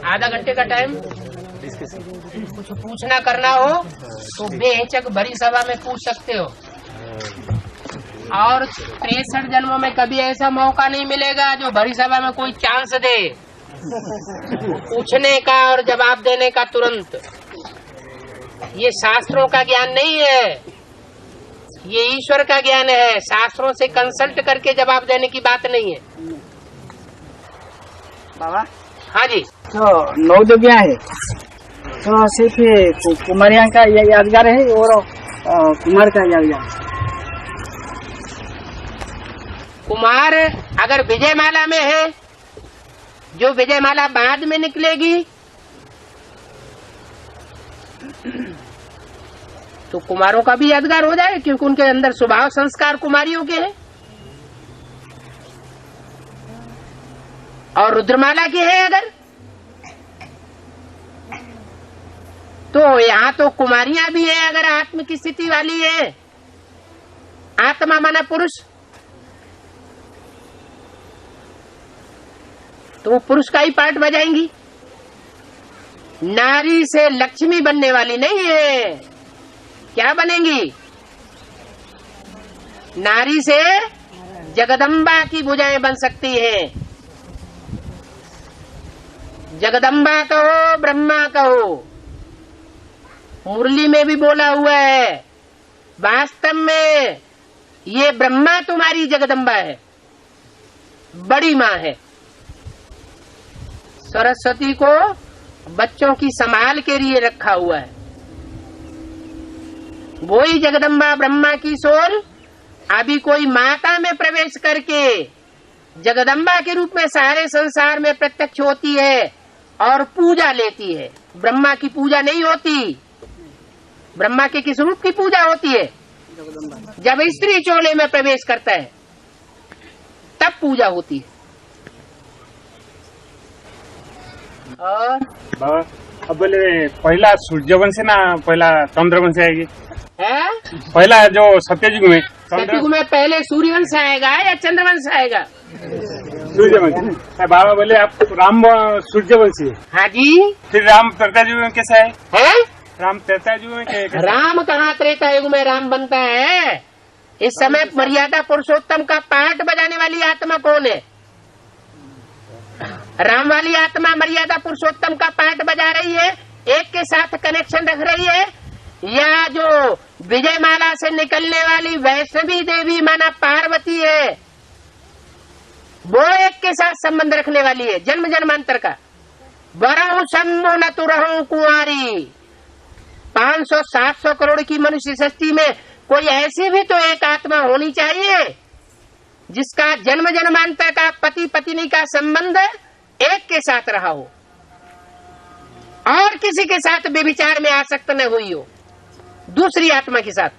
आधा घंटे का टाइम, कुछ पूछना करना हो तो बेहिचक भरी सभा में पूछ सकते हो। और 63 जन्मों में कभी ऐसा मौका नहीं मिलेगा जो भरी सभा में कोई चांस दे पूछने का और जवाब देने का तुरंत। ये शास्त्रों का ज्ञान नहीं है, ये ईश्वर का ज्ञान है। शास्त्रों से कंसल्ट करके जवाब देने की बात नहीं है। बाबा हाँ जी, तो 9 यज्ञ है तो सिर्फ कुमारियां का यादगार है और कुमार का यादगार। कुमार अगर विजयमाला में है, जो विजयमाला बाद में निकलेगी तो कुमारों का भी यादगार हो जाए, क्योंकि उनके अंदर स्वभाव संस्कार कुमारियों के हैं। और रुद्रमाला के हैं अगर, तो यहाँ तो कुमारियां भी हैं अगर आत्म की स्थिति वाली है। आत्मा माना पुरुष, तो वो पुरुष का ही पार्ट बजाएंगी। नारी से लक्ष्मी बनने वाली नहीं है, क्या बनेंगी? नारी से जगदम्बा की भुजाएं बन सकती हैं। जगदम्बा कहो, ब्रह्मा कहो, मुरली में भी बोला हुआ है। वास्तव में ये ब्रह्मा तुम्हारी जगदम्बा है, बड़ी माँ है। सरस्वती को बच्चों की संभाल के लिए रखा हुआ है। वही जगदम्बा ब्रह्मा की सोल अभी कोई माता में प्रवेश करके जगदम्बा के रूप में सारे संसार में प्रत्यक्ष होती है और पूजा लेती है। ब्रह्मा की पूजा नहीं होती। ब्रह्मा के किस रूप की पूजा होती है? जब स्त्री चोले में प्रवेश करता है तब पूजा होती है। और अब बोले पहला सूर्यवंश ना पहला चंद्रवंश आएगी? है पहला जो सत्ययुग में सतयुग में पहले सूर्यवंश आएगा या चंद्रवंश आएगा? सूर्यवंश। बाबा बोले आप राम सूर्यवंशी है। हाँ जी। फिर राम त्रेता युग में कैसा है? राम त्रेता युग में कैसा? राम कहाँ त्रेता युग में राम बनता है? इस समय मर्यादा पुरुषोत्तम का पाठ बजाने वाली आत्मा कौन है? राम वाली आत्मा मर्यादा पुरुषोत्तम का पाठ बजा रही है, एक के साथ कनेक्शन रख रही है, या जो विजयमाला से निकलने वाली वैष्णवी देवी माना पार्वती है वो एक के साथ संबंध रखने वाली है जन्म जन्मांतर का। वरहु सम्मो न तु रहूं कुंवारी। 500-700 करोड़ की मनुष्य सृष्टि में कोई ऐसी भी तो एक आत्मा होनी चाहिए जिसका जन्म जन्मांतर का पति पत्नी का संबंध एक के साथ रहा हो और किसी के साथ व्यभिचार में आसक्त न हुई हो दूसरी आत्मा के साथ।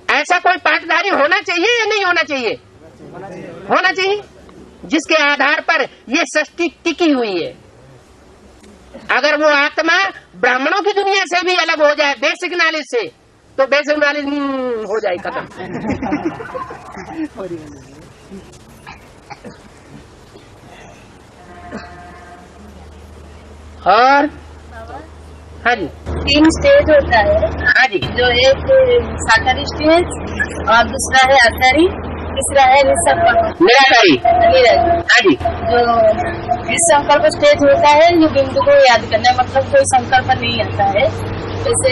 ऐसा कोई पाठधारी होना चाहिए या नहीं होना चाहिए? होना चाहिए, जिसके आधार पर ये सृष्टि टिकी हुई है। अगर वो आत्मा ब्राह्मणों की दुनिया से भी अलग हो जाए बेसिक नॉलेज से, तो बेसिक नॉलेज हो जाए खत्म। और हाँ जी, 3 स्टेज होता है। हाँ जी, जो एक साकारी स्टेज और दूसरा है आकारी, तीसरा है निसंकल्प निराकारी। हाँ जी, जो निसंकल्प स्टेज होता है ये बिंदु को याद करना, मतलब कोई संकल्प नहीं आता है। जैसे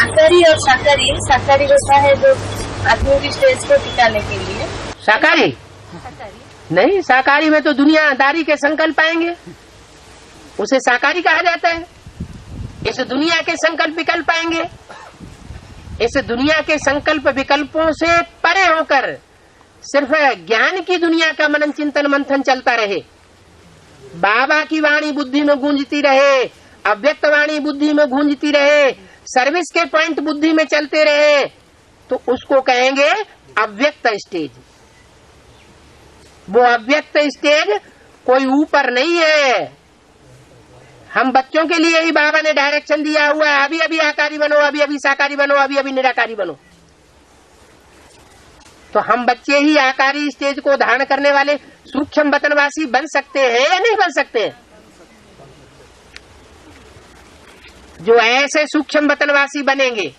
आकारी और साकारी होता है जो आत्मा की स्टेज को टिकाने के लिए। साकारी नहीं, साकारी में तो दुनियादारी के संकल्प आएंगे, उसे साकारी कहा जाता है। इस दुनिया के संकल्प विकल्प आएंगे, इस दुनिया के संकल्प विकल्पों से परे होकर सिर्फ ज्ञान की दुनिया का मनन चिंतन मंथन चलता रहे, बाबा की वाणी बुद्धि में गूंजती रहे, अव्यक्त वाणी बुद्धि में गूंजती रहे, सर्विस के पॉइंट बुद्धि में चलते रहे, तो उसको कहेंगे अव्यक्त स्टेज। वो अव्यक्त स्टेज कोई ऊपर नहीं है। हम बच्चों के लिए ही बाबा ने डायरेक्शन दिया हुआ है, अभी अभी आकारी बनो, अभी अभी साकारी बनो, अभी अभी निराकारी बनो। तो हम बच्चे ही आकारी स्टेज को धारण करने वाले सूक्ष्म वतनवासी बन सकते हैं या नहीं बन सकते हैं? जो ऐसे सूक्ष्म वतनवासी बनेंगे,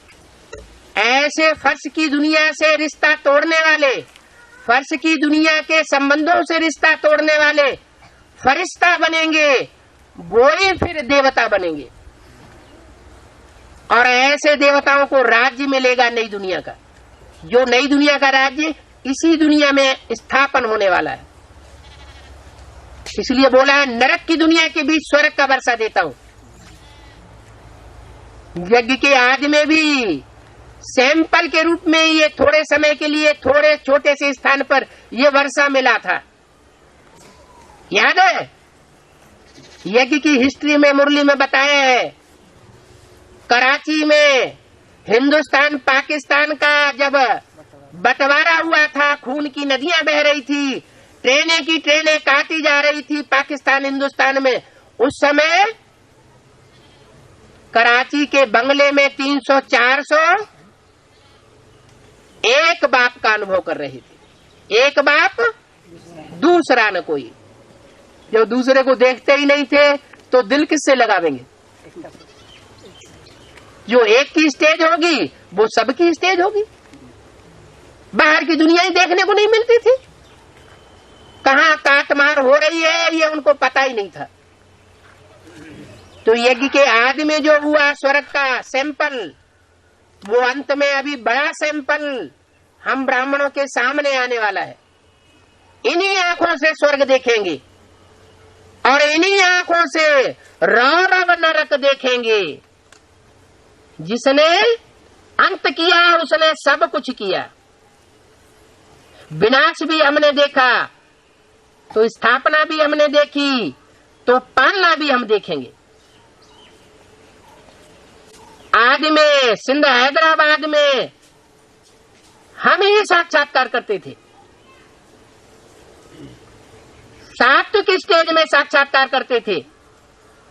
ऐसे फर्श की दुनिया से रिश्ता तोड़ने वाले, फर्श की दुनिया के संबंधों से रिश्ता तोड़ने वाले फरिश्ता बनेंगे, वो ही फिर देवता बनेंगे। और ऐसे देवताओं को राज्य मिलेगा नई दुनिया का, जो नई दुनिया का राज्य इसी दुनिया में स्थापन होने वाला है। इसलिए बोला है, नरक की दुनिया के बीच स्वर्ग का वर्षा देता हूं। यज्ञ के आदि में भी सैंपल के रूप में ये थोड़े समय के लिए थोड़े छोटे से स्थान पर ये वर्षा मिला था, याद है? यज्ञ की हिस्ट्री में मुरली में बताया है, कराची में हिंदुस्तान पाकिस्तान का जब बंटवारा हुआ था, खून की नदियां बह रही थी, ट्रेनें की ट्रेनें काटी जा रही थी पाकिस्तान हिंदुस्तान में, उस समय कराची के बंगले में 300-400 एक बाप का अनुभव कर रही थी। एक बाप, दूसरा न कोई। जो दूसरे को देखते ही नहीं थे तो दिल किससे लगावेंगे? जो एक की स्टेज होगी वो सबकी स्टेज होगी। बाहर की दुनिया ही देखने को नहीं मिलती थी, कहां काटमार हो रही है ये उनको पता ही नहीं था। तो यज्ञ के आदि में जो हुआ स्वर्ग का सैंपल, वो अंत में अभी बड़ा सैंपल हम ब्राह्मणों के सामने आने वाला है। इन्हीं आंखों से स्वर्ग देखेंगे और इन्हीं आंखों से रौरव नरक देखेंगे। जिसने अंत किया उसने सब कुछ किया। विनाश भी हमने देखा तो स्थापना भी हमने देखी, तो पालना भी हम देखेंगे। आदि में सिंध हैदराबाद में हम ही साक्षात्कार करते थे, सात्विक स्टेज में साक्षात्कार करते थे।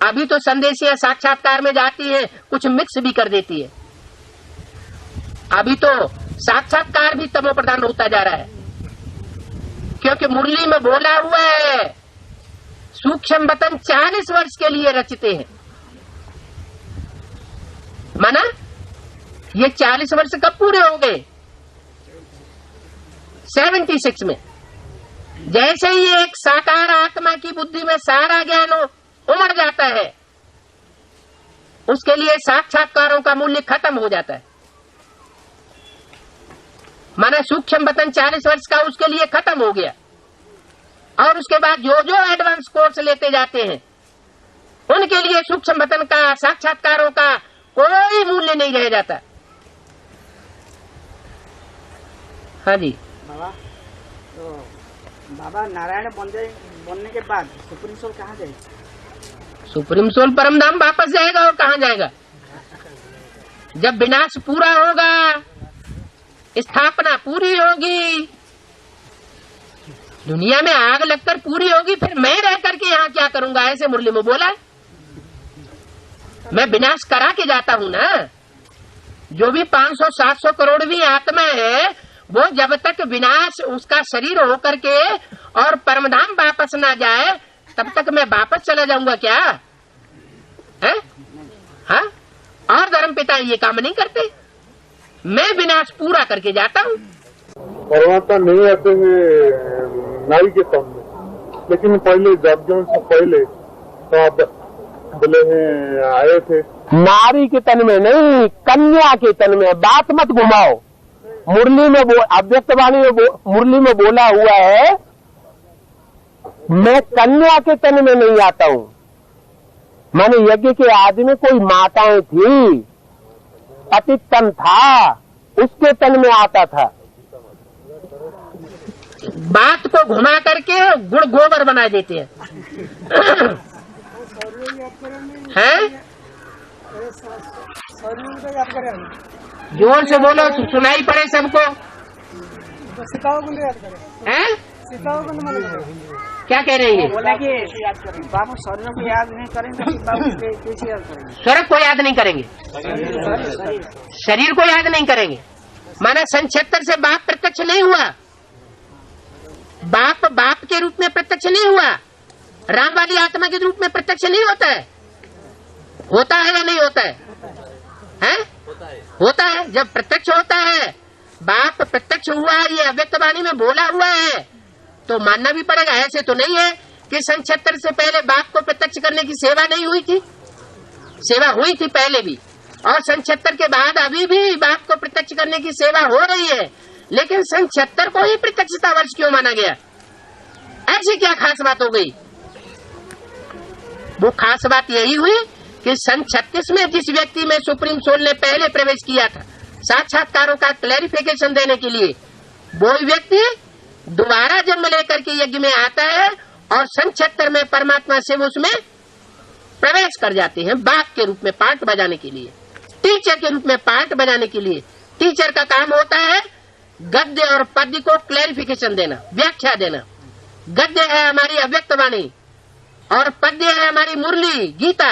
अभी तो संदेशिया साक्षात्कार में जाती है, कुछ मिक्स भी कर देती है। अभी तो साक्षात्कार भी तमो प्रधान होता जा रहा है, क्योंकि मुरली में बोला हुआ है सूक्ष्म वतन 40 वर्ष के लिए रचते हैं। माना ये 40 वर्ष कब पूरे हो गए? 76 में। जैसे ही एक साकार आत्मा की बुद्धि में सारा ज्ञान उमड़ जाता है, उसके लिए साक्षात्कारों का मूल्य खत्म हो जाता है। माना सूक्ष्म वतन 40 वर्ष का उसके लिए खत्म हो गया, और उसके बाद जो जो एडवांस कोर्स लेते जाते हैं उनके लिए सूक्ष्म वतन का साक्षात्कारों का कोई मूल्य नहीं रह जाता। हाँ जी बाबा, तो बाबा नारायण बनने के बाद सुप्रीम सोल कहाँ जाएगा? सुप्रीम सोल परम धाम वापस जाएगा। और कहाँ जाएगा? जब विनाश पूरा होगा, स्थापना पूरी होगी, दुनिया में आग लगकर पूरी होगी, फिर मैं रह करके यहाँ क्या करूंगा? ऐसे मुरली में बोला है। मैं विनाश करा के जाता हूँ ना। जो भी 500-700 करोड़वीं आत्मा है, वो जब तक विनाश उसका शरीर होकर के और परमधाम वापस ना जाए, तब तक मैं वापस चला जाऊंगा क्या? है? हाँ? और धर्मपिता ये काम नहीं करते। मैं विनाश पूरा करके जाता हूँ। परमात्मा नहीं आते हैं नाई के तन में, लेकिन पहले जब से पहले तो आप बोले हैं आए थे नारी के तन में नहीं, कन्या के तन में। बात मत घुमाओ। मुरली में अव्यक्तवाणी में मुरली में बोला हुआ है, मैं कन्या के तन में नहीं आता हूँ। माने यज्ञ के आदि में कोई माताएं थी, पति तन था, उसके तन में आता था। बात को घुमा करके गुड़ गोबर बना देते हैं। हैं? जोर से बोलो, सुनाई पड़े सबको। हैं? क्या कह रही है? बोला कि बाबू शरीर को याद नहीं करेंगे, बाबू कैसे याद करेंगे? स्वर्ग को याद नहीं करेंगे, शरीर को याद नहीं करेंगे। माना 76 से बाप प्रत्यक्ष नहीं हुआ, बाप बाप के रूप में प्रत्यक्ष नहीं हुआ, राम वाली आत्मा के रूप में प्रत्यक्ष नहीं होता है। होता है या नहीं होता है? हैं? होता है। जब प्रत्यक्ष होता है, बाप प्रत्यक्ष हुआ है, ये अव्यक्त वाणी में बोला हुआ है, तो मानना भी पड़ेगा। ऐसे तो नहीं है कि सन 76 से पहले बाप को प्रत्यक्ष करने की सेवा नहीं हुई थी। सेवा हुई थी पहले भी, और सन 76 के बाद अभी भी बाप को प्रत्यक्ष करने की सेवा हो रही है। लेकिन सन 76 को ही प्रत्यक्षता वर्ष क्यों माना गया? ऐसी क्या खास बात हो गई? वो खास बात यही हुई कि सन 36 में जिस व्यक्ति में सुप्रीम सोल ने पहले प्रवेश किया था साक्षात्कारों का क्लैरिफिकेशन देने के लिए, वो व्यक्ति दोबारा जन्म लेकर के यज्ञ में आता है और सन 76 में परमात्मा से वो उसमें प्रवेश कर जाते हैं बाप के रूप में, पार्ट बजाने के लिए, टीचर के रूप में पार्ट बजाने के लिए। टीचर का काम होता है गद्य और पद्य को क्लैरिफिकेशन देना, व्याख्या देना। गद्य है हमारी अव्यक्त वाणी और पद्य है हमारी मुरली गीता।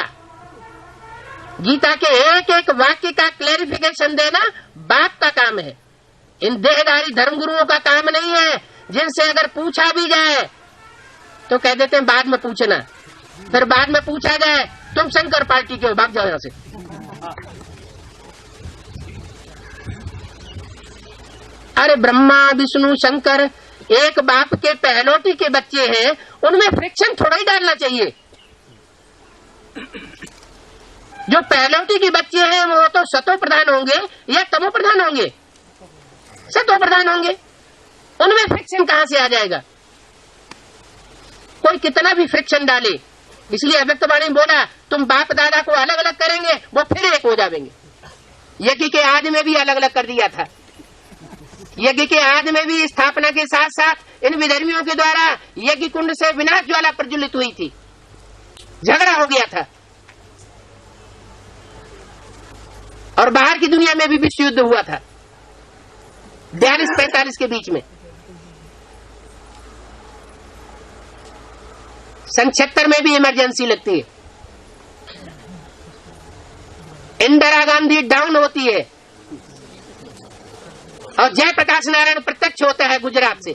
गीता के एक एक वाक्य का क्लैरिफिकेशन देना बाप का काम है। इन देहधारी धर्मगुरुओं का काम नहीं है, जिनसे अगर पूछा भी जाए तो कह देते हैं बाद में पूछना। फिर बाद में पूछा जाए तुम शंकर पार्टी के हो, भाग जाओ यहां से। अरे ब्रह्मा विष्णु शंकर एक बाप के पहलोटी के बच्चे हैं, उनमें फ्रिक्शन थोड़ा ही डालना चाहिए। जो पहलोटी के बच्चे हैं वो तो सतो प्रधान होंगे या तमो प्रधान होंगे? सतो प्रधान होंगे। उनमें फ्रिक्शन कहां से आ जाएगा? कोई कितना भी फ्रिक्शन डाले। इसलिए अव्यक्त वाणी बोला तुम बाप दादा को अलग अलग करेंगे, वो फिर एक हो जाएंगे। यज्ञ के आदि में भी अलग अलग कर दिया था। यज्ञ के आदि में भी स्थापना के साथ साथ इन विधर्मियों के द्वारा यज्ञ कुंड से विनाश ज्वाला प्रज्वलित हुई थी, झगड़ा हो गया था, और बाहर की दुनिया में भी विश्व युद्ध हुआ था 42-45 के बीच में। सन 76 में भी इमरजेंसी लगती है, इंदिरा गांधी डाउन होती है और जयप्रकाश नारायण प्रत्यक्ष होता है गुजरात से।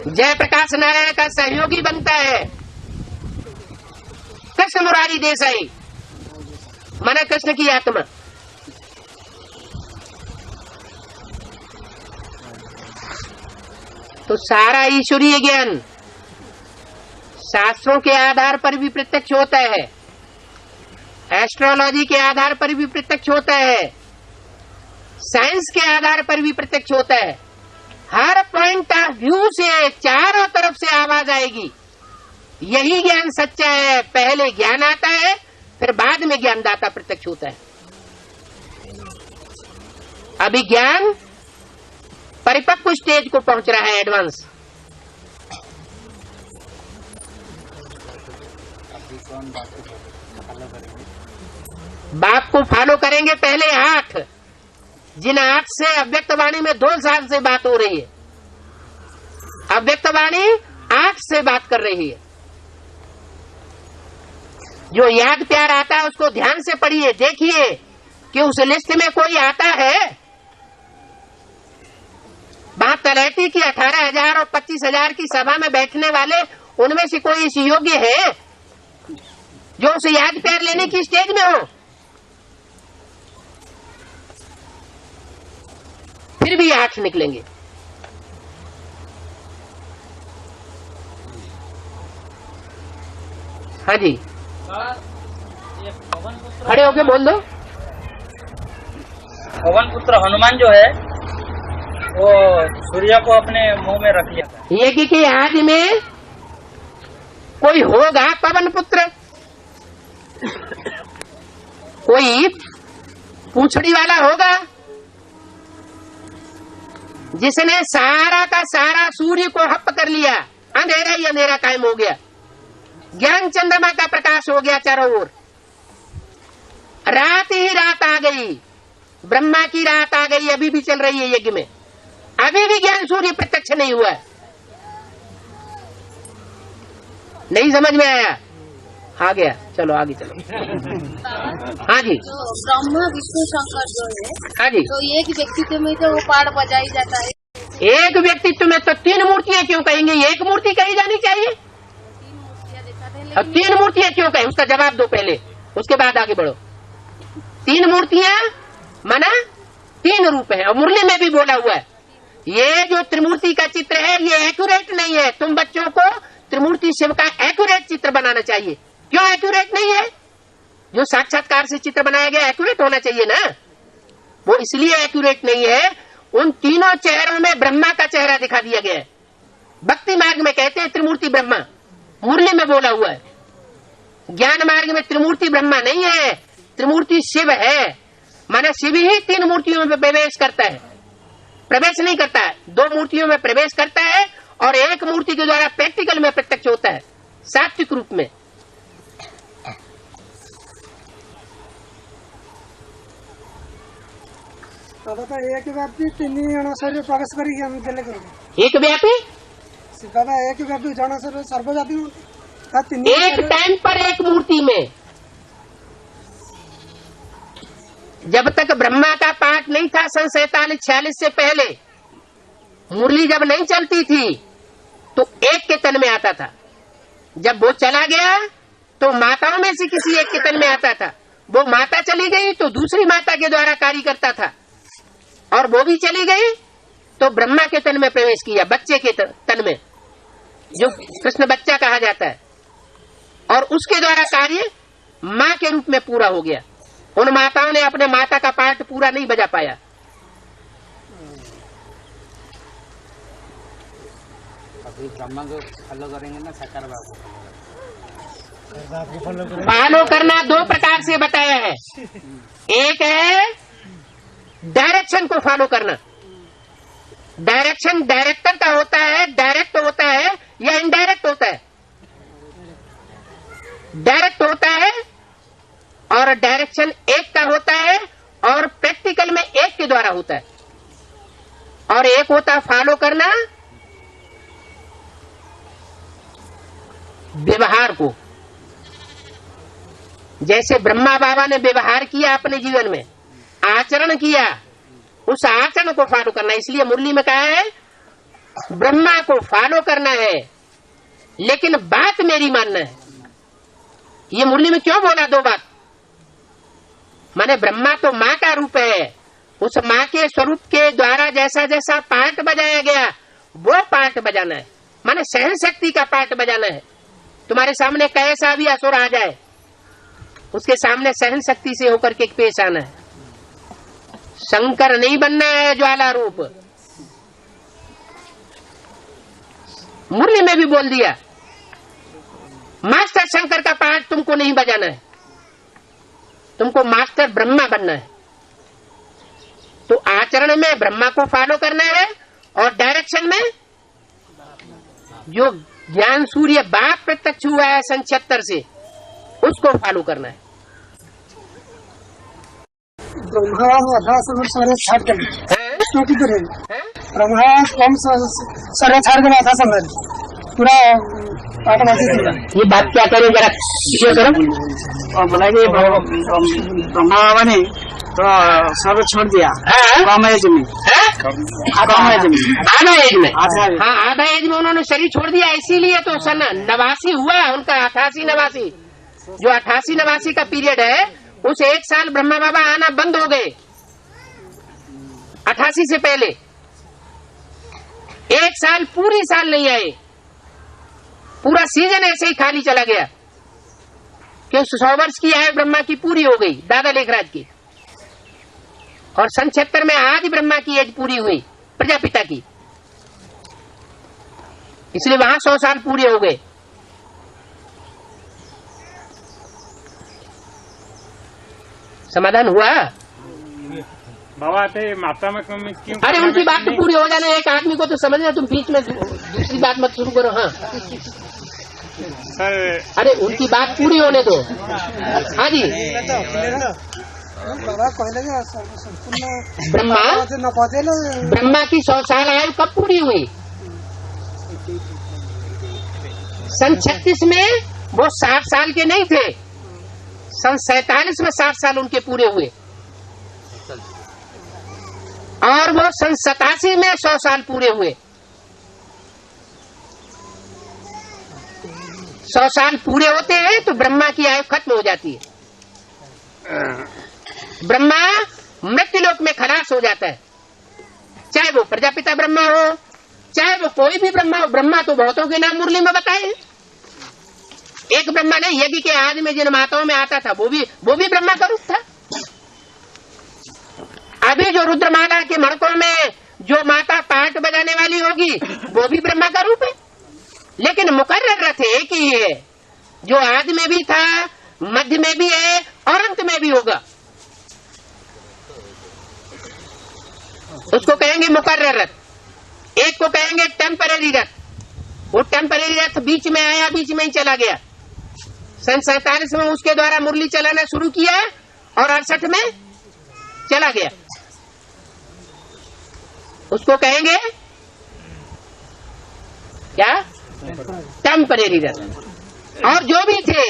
जयप्रकाश नारायण का सहयोगी बनता है कृष्ण मुरारी देसाई, माना कृष्ण की आत्मा। तो सारा ईश्वरीय ज्ञान शास्त्रों के आधार पर भी प्रत्यक्ष होता है, एस्ट्रोलॉजी के आधार पर भी प्रत्यक्ष होता है, साइंस के आधार पर भी प्रत्यक्ष होता है। हर पॉइंट ऑफ व्यू से चारों तरफ से आवाज आएगी, यही ज्ञान सच्चा है। पहले ज्ञान आता है, फिर बाद में ज्ञानदाता प्रत्यक्ष होता है। अभी ज्ञान परिपक्व स्टेज को पहुंच रहा है, एडवांस। बाप को फॉलो करेंगे पहले आंख, जिन आंख से अव्यक्त वाणी में 2 साल से बात हो रही है। अव्यक्त वाणी आंख से बात कर रही है। जो याद प्यार आता है उसको ध्यान से पढ़िए, देखिए कि उस लिस्ट में कोई आता है। वहां तलहटी की 18,000 और 25,000 की सभा में बैठने वाले, उनमें से कोई इस योग्य है जो उसे याद प्यार लेने की स्टेज में हो? फिर भी 8 निकलेंगे। हाँ जी, खड़े होके बोल दो। पवन पुत्र हनुमान जो है वो सूर्य को अपने मुंह में रख लिया था। यज्ञ के आदि में कोई होगा पवन पुत्र, कोई पूंछड़ी वाला होगा जिसने सारा का सारा सूर्य को हप कर लिया। अंधेरा ही अंधेरा कायम हो गया, ज्ञान चंद्रमा का प्रकाश हो गया चारों ओर। रात ही रात आ गई, ब्रह्मा की रात आ गई, अभी भी चल रही है यज्ञ में। अभी भी ज्ञान सूर्य प्रत्यक्ष नहीं हुआ है। नहीं समझ में आया? आ गया, चलो आगे चलो। हाँ जी, तो ब्रह्मा विष्णु शंकर जो है, हाँ जी, तो एक व्यक्तित्व में तो वो पाठ बजाई जाता है। एक व्यक्तित्व में तो 3 मूर्तियां क्यों कहेंगे? एक मूर्ति कही जानी चाहिए। 3 मूर्तियां देखा थे, अब 3 मूर्तियां क्यों कहें? उसका जवाब दो पहले। उसके बाद आगे बढ़ो। 3 मूर्तियां माना 3 रूप है। और मुरली में भी बोला हुआ है ये जो त्रिमूर्ति का चित्र है ये एक्यूरेट नहीं है। तुम बच्चों को त्रिमूर्ति शिव का एक्यूरेट चित्र बनाना चाहिए। क्यों एक्यूरेट नहीं है? जो साक्षात्कार से चित्र बनाया गया एक्यूरेट होना चाहिए ना। वो इसलिए एक्यूरेट नहीं है, उन तीनों चेहरों में ब्रह्मा का चेहरा दिखा दिया गया है। भक्ति मार्ग में कहते हैं त्रिमूर्ति ब्रह्मा, मुरली में बोला हुआ है। ज्ञान मार्ग में त्रिमूर्ति ब्रह्मा नहीं है, त्रिमूर्ति शिव है। माना शिव ही 3 मूर्तियों में प्रवेश करता है, प्रवेश नहीं करता है। 2 मूर्तियों में प्रवेश करता है और 1 मूर्ति के द्वारा प्रैक्टिकल में प्रत्यक्ष होता है, सात्विक रूप में। दादा एक व्यापी 3 जन शरीर प्रवेश करिक हम देले करू। एक व्यापी दादा एक व्यापी जन शरीर सर्वव्यापी एक टाइम पर एक मूर्ति में। जब तक ब्रह्मा का पाठ नहीं था सन 47-46 से पहले, मुरली जब नहीं चलती थी तो एक के तन में आता था। जब वो चला गया तो माताओं में से किसी एक के तन में आता था। वो माता चली गई तो दूसरी माता के द्वारा कार्य करता था, और वो भी चली गई तो ब्रह्मा के तन में प्रवेश किया, बच्चे के तन में, जो कृष्ण बच्चा कहा जाता है। और उसके द्वारा कार्य माँ के रूप में पूरा हो गया। उन माताओं ने अपने माता का पाठ पूरा नहीं बजा पाया। अभी ब्रह्मा को फॉलो करेंगे ना साकार बाबू फॉलो करना 2 प्रकार से बताया है। एक है डायरेक्शन को फॉलो करना। डायरेक्शन डायरेक्टर का होता है, डायरेक्ट होता है या इनडायरेक्ट होता है। डायरेक्ट होता है और डायरेक्शन एक का होता है और प्रैक्टिकल में एक के द्वारा होता है। और एक होता है फॉलो करना व्यवहार को। जैसे ब्रह्मा बाबा ने व्यवहार किया अपने जीवन में, आचरण किया, उस आचरण को फॉलो करना। इसलिए मुरली में कहा है ब्रह्मा को फॉलो करना है लेकिन बात मेरी मानना है। ये मुरली में क्यों बोला 2 बात? माने ब्रह्मा तो माँ का रूप है, उस माँ के स्वरूप के द्वारा जैसा जैसा पार्ट बजाया गया वो पार्ट बजाना है। माने सहन शक्ति का पार्ट बजाना है। तुम्हारे सामने कैसा भी असुर आ जाए उसके सामने सहन शक्ति से होकर के पेश आना है। शंकर नहीं बनना है ज्वाला रूप। मुरली में भी बोल दिया मास्टर शंकर का पार्ट तुमको नहीं बजाना है, तुमको मास्टर ब्रह्मा बनना है। तो आचरण में ब्रह्मा को फॉलो करना है और डायरेक्शन में जो ज्ञान सूर्य बाप प्रत्यक्ष हुआ है सन 76 से उसको फॉलो करना है। ब्रह्मा सारे छाट कर ब्रह्मा कम सारे छाट कर था समझ पूरा पाठ ये बात क्या करें जरा ये करो। और बोला कि ब्रह्मा बाबा ने तो सब छोड़ दिया कम एज में, आधा एज में उन्होंने शरीर छोड़ दिया। इसीलिए तो सन 89 हुआ उनका 88-89 जो 88-89 का पीरियड है उस 1 साल ब्रह्मा बाबा आना बंद हो गए। 88 से पहले 1 साल पूरी साल नहीं आए, पूरा सीजन ऐसे ही खाली चला गया क्यों 100 वर्ष की आयु ब्रह्मा की पूरी हो गई दादा लेखराज की। और सन 76 में आज ब्रह्मा की एज पूरी हुई प्रजापिता की, इसलिए वहां 100 साल पूरे हो गए। समाधान हुआ? बाबा थे माता में कमी क्यों? अरे उनकी बात तो पूरी हो जाना, एक आदमी को तो समझना, तुम बीच में दूसरी बात मत शुरू करो। हाँ सर, अरे उनकी बात पूरी होने दो। हाँ जी, ब्रह्मा की 100 साल आयु कब पूरी हुई? सन 36 में वो 60 साल के नहीं थे, सन 47 में 60 साल उनके पूरे हुए और वो सन 87 में 100 साल पूरे हुए। 100 साल पूरे होते हैं तो ब्रह्मा की आयु खत्म हो जाती है। ब्रह्मा मृत्युलोक में खलास हो जाता है, चाहे वो प्रजापिता ब्रह्मा हो, चाहे वो कोई भी ब्रह्मा हो। ब्रह्मा तो बहुतों के नाम मुरली में बताए हैं। एक ब्रह्मा नहीं, यज्ञ के आदि में जिन माताओं में आता था वो भी ब्रह्मा का रूप था। अभी जो रुद्रमाला के मणकों में जो माता पाठ बजाने वाली होगी वो भी ब्रह्मा का रूप है। लेकिन मुकर्रर रथ एक ही है, जो आदि में भी था, मध्य में भी है और अंत में भी होगा। उसको कहेंगे मुकर्रर रथ। एक को कहेंगे टेम्पररी रथ। वो टेम्पररी रथ बीच में आया, बीच में ही चला गया। सन 47 में उसके द्वारा मुरली चलाना शुरू किया और 68 में चला गया। उसको कहेंगे क्या? टेम्परेरी रथ। और जो भी थे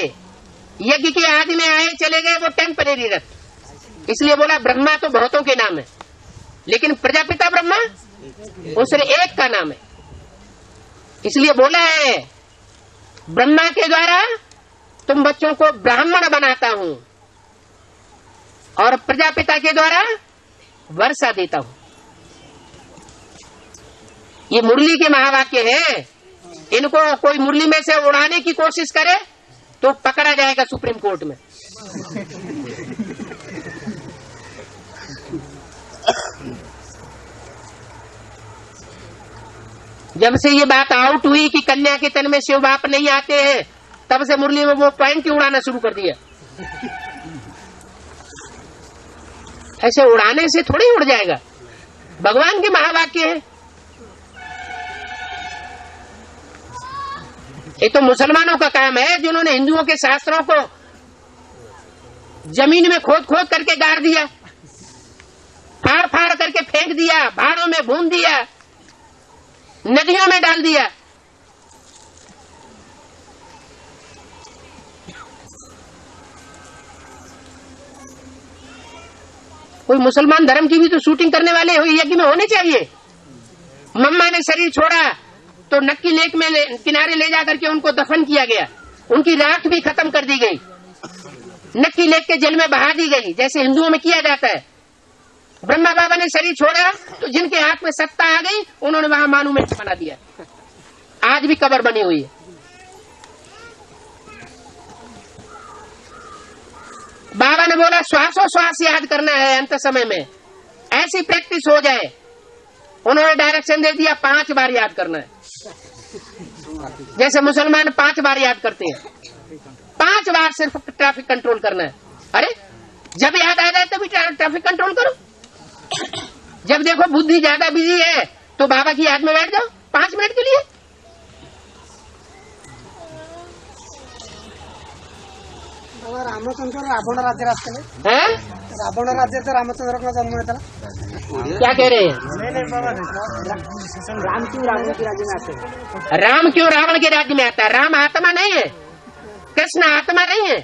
यज्ञ के आदि में आए चले गए वो टेम्परेरी रथ। इसलिए बोला ब्रह्मा तो बहुतों के नाम है, लेकिन प्रजापिता ब्रह्मा वो सिर्फ एक का नाम है। इसलिए बोला है ब्रह्मा के द्वारा तुम बच्चों को ब्राह्मण बनाता हूं और प्रजापिता के द्वारा वर्षा देता हूं। ये मुरली के महावाक्य है। इनको कोई मुरली में से उड़ाने की कोशिश करे तो पकड़ा जाएगा सुप्रीम कोर्ट में। जब से ये बात आउट हुई कि कन्या के तन में शिव बाप नहीं आते हैं, तब से मुरली में वो पॉइंट ही उड़ाना शुरू कर दिया। ऐसे उड़ाने से थोड़ी उड़ जाएगा, भगवान के महावाक्य है। ये तो मुसलमानों का काम है जिन्होंने हिंदुओं के शास्त्रों को जमीन में खोद खोद करके गाड़ दिया, फाड़ फाड़ करके फेंक दिया, पहाड़ों में भून दिया, नदियों में डाल दिया। कोई मुसलमान धर्म की भी तो शूटिंग करने वाले यज्ञ में होने चाहिए। मम्मा ने शरीर छोड़ा तो नक्की लेक में किनारे ले जाकर के उनको दफन किया गया, उनकी राख भी खत्म कर दी गई, नक्की लेक के जल में बहा दी गई, जैसे हिंदुओं में किया जाता है। ब्रह्मा बाबा ने शरीर छोड़ा तो जिनके हाथ में सत्ता आ गई उन्होंने वहां मानूमेंट बना दिया। आज भी कब्र बनी हुई है। बाबा ने बोला श्वासों श्वास याद करना है अंत समय में, ऐसी प्रैक्टिस हो जाए। उन्होंने डायरेक्शन दे दिया 5 बार याद करना है, जैसे मुसलमान 5 बार याद करते हैं। 5 बार सिर्फ ट्रैफिक कंट्रोल करना है। अरे जब याद आ जाए तभी ट्रैफिक कंट्रोल करो। जब देखो बुद्धि ज्यादा बिजी है तो बाबा की याद में बैठ जाओ 5 मिनट के लिए। बाबा रामचंद्र रावण राज्य रास्ते रावण राज्य से रामचंद्र का जन्म हुआ था। क्या कह रहे हैं? राम क्यों रावण के राज्य में आते हैं? राम क्यों रावण के राज्य में आता है? राम आत्मा नहीं है, कृष्ण आत्मा नहीं है।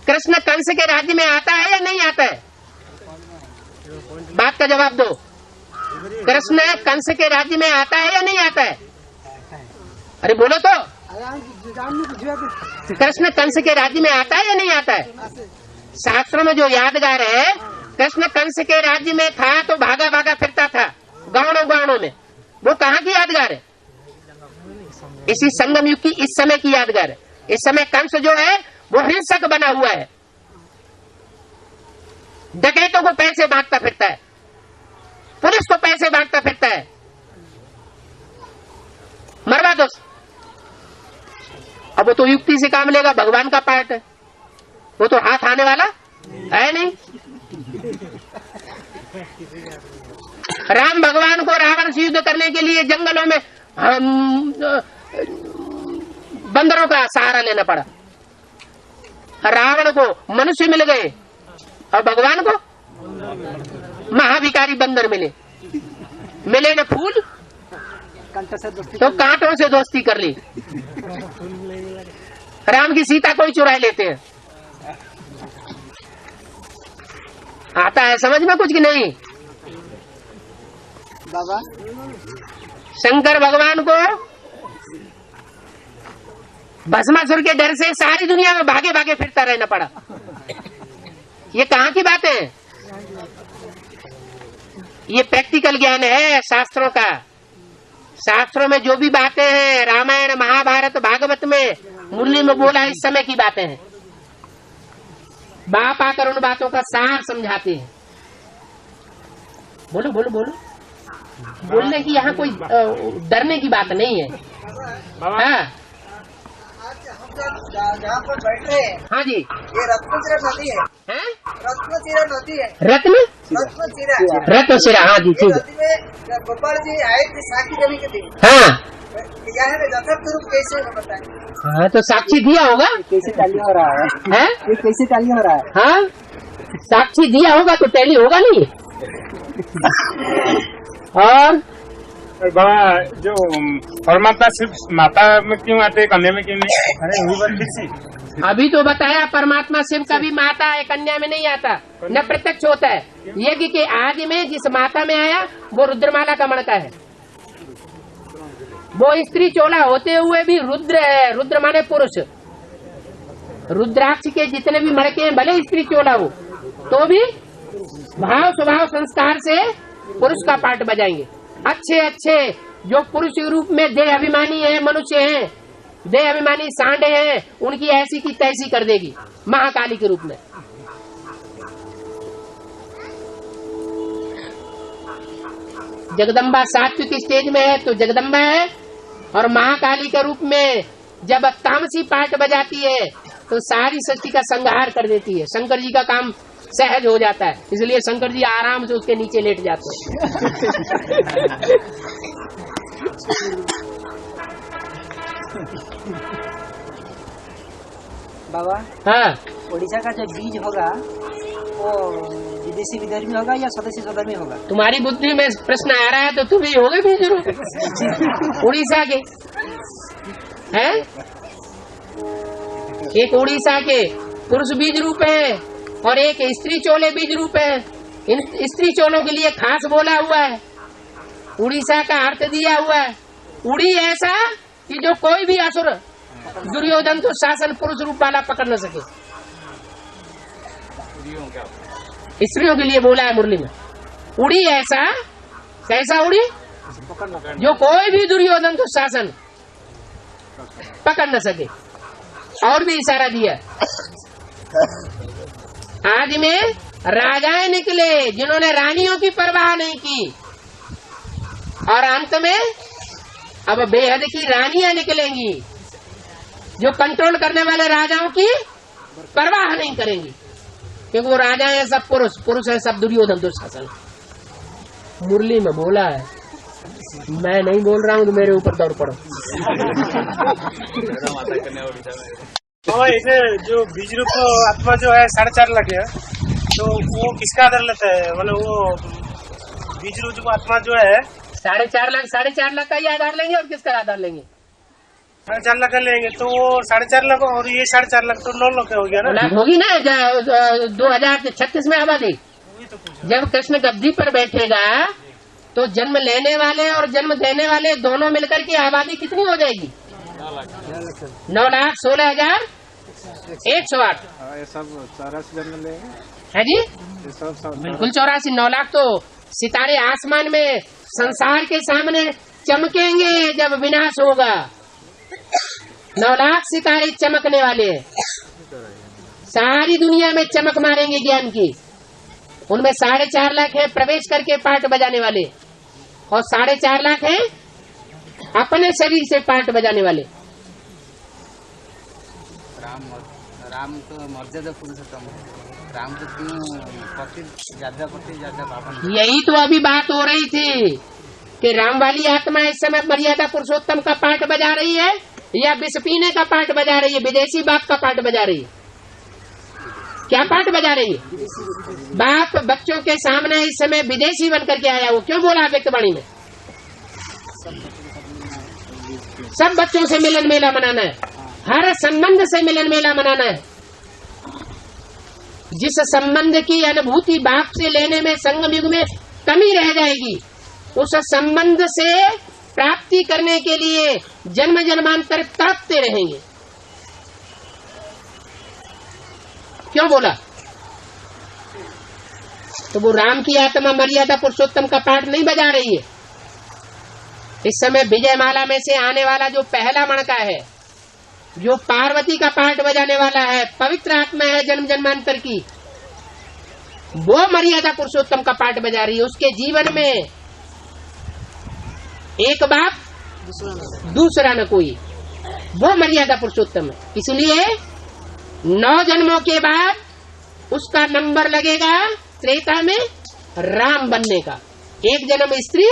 कृष्ण कंस के राज्य में आता है या नहीं आता है? बात का जवाब दो। कृष्ण कंस के राज्य में आता है या नहीं आता है? अरे बोलो तो। कृष्ण कंस के राज्य में आता है या नहीं आता है? शास्त्रों में जो यादगार है, कृष्ण कंस के राज्य में था तो भागा भागा फिरता था गांवों गांवों में। वो कहाँ की यादगार है? इसी संगम युग की इस समय की यादगार है। इस समय कंस जो है वो हिंसक बना हुआ है, डकैतों को पैसे बांटता फिरता है, पुलिस को पैसे बांटता फिरता है। मरवा दो। अब वो तो युक्ति से काम लेगा, भगवान का पार्ट है, वो तो हाथ आने वाला है नहीं। राम भगवान को रावण से युद्ध करने के लिए जंगलों में बंदरों का सहारा लेना पड़ा। रावण को मनुष्य मिल गए और भगवान को महाविकारी बंदर मिले। मिले न फूल तो कांटों से दोस्ती कर ली। राम की सीता कोई चुरा लेते हैं। आता है समझ में कुछ की नहीं? बाबा शंकर भगवान को भस्मासुर के डर से सारी दुनिया में भागे भागे फिरता रहना पड़ा। ये कहाँ की बातें हैं? ये प्रैक्टिकल ज्ञान है शास्त्रों का। शास्त्रों में जो भी बातें हैं, रामायण महाभारत भागवत में, मुरली में बोला, इस समय की बातें हैं। बाप आकर उन बातों का सार समझाते हैं। बोलो बोलो बोलो। बोलने की यहाँ कोई डरने की बात नहीं है। हाँ जहाँ पर बैठ रहे हैं, हाँ जी, ये रत्नचिरा नदी है। हैं? रत्नचिरा नदी है। रत्नचिरा, रत्नचिरा। हाँ जी, ठीक है। नदी में गोपाल जी आए थे साक्षी देने के दिन। हाँ यहाँ का यथार्थ रूप कैसे है बताएं। हाँ, तो साक्षी दिया होगा। कैसे टैली हो रहा है? हैं? ये कैसे टैली हो रहा है? हाँ, साक्षी दिया होगा तो टैली होगा नहीं। और बाबा जो परमात्मा सिर्फ माता में क्यों आते, कन्या में क्यों नहीं? अरे वही बात फिर से। अभी तो बताया, परमात्मा शिव कभी माता है कन्या में नहीं आता, न प्रत्यक्ष होता है। यज्ञ के आदि में जिस माता में आया वो रुद्रमाला का मणका है। वो स्त्री चोला होते हुए भी रुद्र है। रुद्र माने पुरुष। रुद्राक्ष के जितने भी मणके हैं, भले स्त्री चोला हो तो भी भाव स्वभाव संस्कार से पुरुष का पार्ट बजाएंगे। अच्छे अच्छे जो पुरुष के रूप में देह अभिमानी है, मनुष्य हैं, देह अभिमानी सांडे हैं, उनकी ऐसी की तैसी कर देगी महाकाली के रूप में। जगदम्बा सात्विक स्टेज में है तो जगदम्बा है, और महाकाली के रूप में जब तामसी पार्ट बजाती है तो सारी सृष्टि का संहार कर देती है। शंकर जी का काम सहज हो जाता है, इसलिए शंकर जी आराम से उसके नीचे लेट जाते हैं। बाबा, हाँ, उड़ीसा का जो बीज होगा वो विदेशी विधर्मी होगा या स्वदेशी स्वधर्मी होगा? तुम्हारी बुद्धि में प्रश्न आ रहा है तो तुम ही होगे भी जरूर। उड़ीसा के हैं, एक उड़ीसा के पुरुष बीज रूप है और एक स्त्री चोले बीज रूप है। इन स्त्री चोलों के लिए खास बोला हुआ है, उड़ीसा का अर्थ दिया हुआ है। उड़ी ऐसा कि जो कोई भी असुर दुर्योधन तो शासन पुरुष रूप वाला पकड़ न सके। स्त्रियों के लिए बोला है मुरली में। उड़ी ऐसा, कैसा उड़ी? जो कोई भी दुर्योधन तो शासन पकड़ न सके। और भी इशारा दिया, आज में राजाएं निकले जिन्होंने रानियों की परवाह नहीं की, और अंत में अब बेहद की रानियां निकलेंगी जो कंट्रोल करने वाले राजाओं की परवाह नहीं करेंगी, क्योंकि वो राजा है सब पुरुष, पुरुष है सब दुर्योधन दुशासन। मुरली में बोला है, मैं नहीं बोल रहा हूँ तो मेरे ऊपर दौड़ पड़ो। इसे जो बीज रूप आत्मा जो है 4.5 लाख है, तो वो किसका आधार लेता है? मतलब वो बीज रूप जो आत्मा जो है 4.5 लाख का ही आधार लेंगे, और किसका आधार लेंगे? 4.5 लाख का लेंगे, तो वो 4.5 लाख और ये 4.5 लाख तो 9 लाख हो गया ना? लाख होगी ना 2036 में आबादी। जब कृष्ण गद्दी पर बैठेगा तो जन्म लेने वाले और जन्म देने वाले दोनों मिलकर के आबादी कितनी हो जाएगी? 9,16,108 है जी, बिल्कुल 84। 9 लाख तो सितारे आसमान में संसार के सामने चमकेंगे जब विनाश होगा। 9 लाख सितारे चमकने वाले हैं, सारी दुनिया में चमक मारेंगे ज्ञान की। उनमें 4.5 लाख है प्रवेश करके पार्ट बजाने वाले, और 4.5 लाख है अपने शरीर से पार्ट बजाने वाले। राम तो मर्यादा पुरुषोत्तम है, राम को क्यों पति ज्यादा भावन? यही तो अभी बात हो रही थी कि राम वाली आत्मा इस समय मर्यादा पुरुषोत्तम का पार्ट बजा रही है या विष पीने का पार्ट बजा रही है, विदेशी बाप का पार्ट बजा रही है। क्या पार्ट बजा रही है? बाप बच्चों के सामने इस समय विदेशी बन करके आया। वो क्यों बोला व्यक्तवाणी में? सब बच्चों से मिलन मेला मनाना है, हर संबंध से मिलन मेला मनाना है। जिस संबंध की अनुभूति बाप से लेने में संगम युग में कमी रह जाएगी, उस संबंध से प्राप्ति करने के लिए जन्म जन्मांतर तड़पते रहेंगे। क्यों बोला? तो वो राम की आत्मा मर्यादा पुरुषोत्तम का पाठ नहीं बजा रही है। इस समय विजय माला में से आने वाला जो पहला मणका है, जो पार्वती का पाठ बजाने वाला है, पवित्र आत्मा है जन्म जन्मांतर की, वो मर्यादा पुरुषोत्तम का पाठ बजा रही है। उसके जीवन में एक बाप दूसरा न कोई, वो मर्यादा पुरुषोत्तम है। इसलिए 9 जन्मों के बाद उसका नंबर लगेगा त्रेता में राम बनने का। 1 जन्म स्त्री,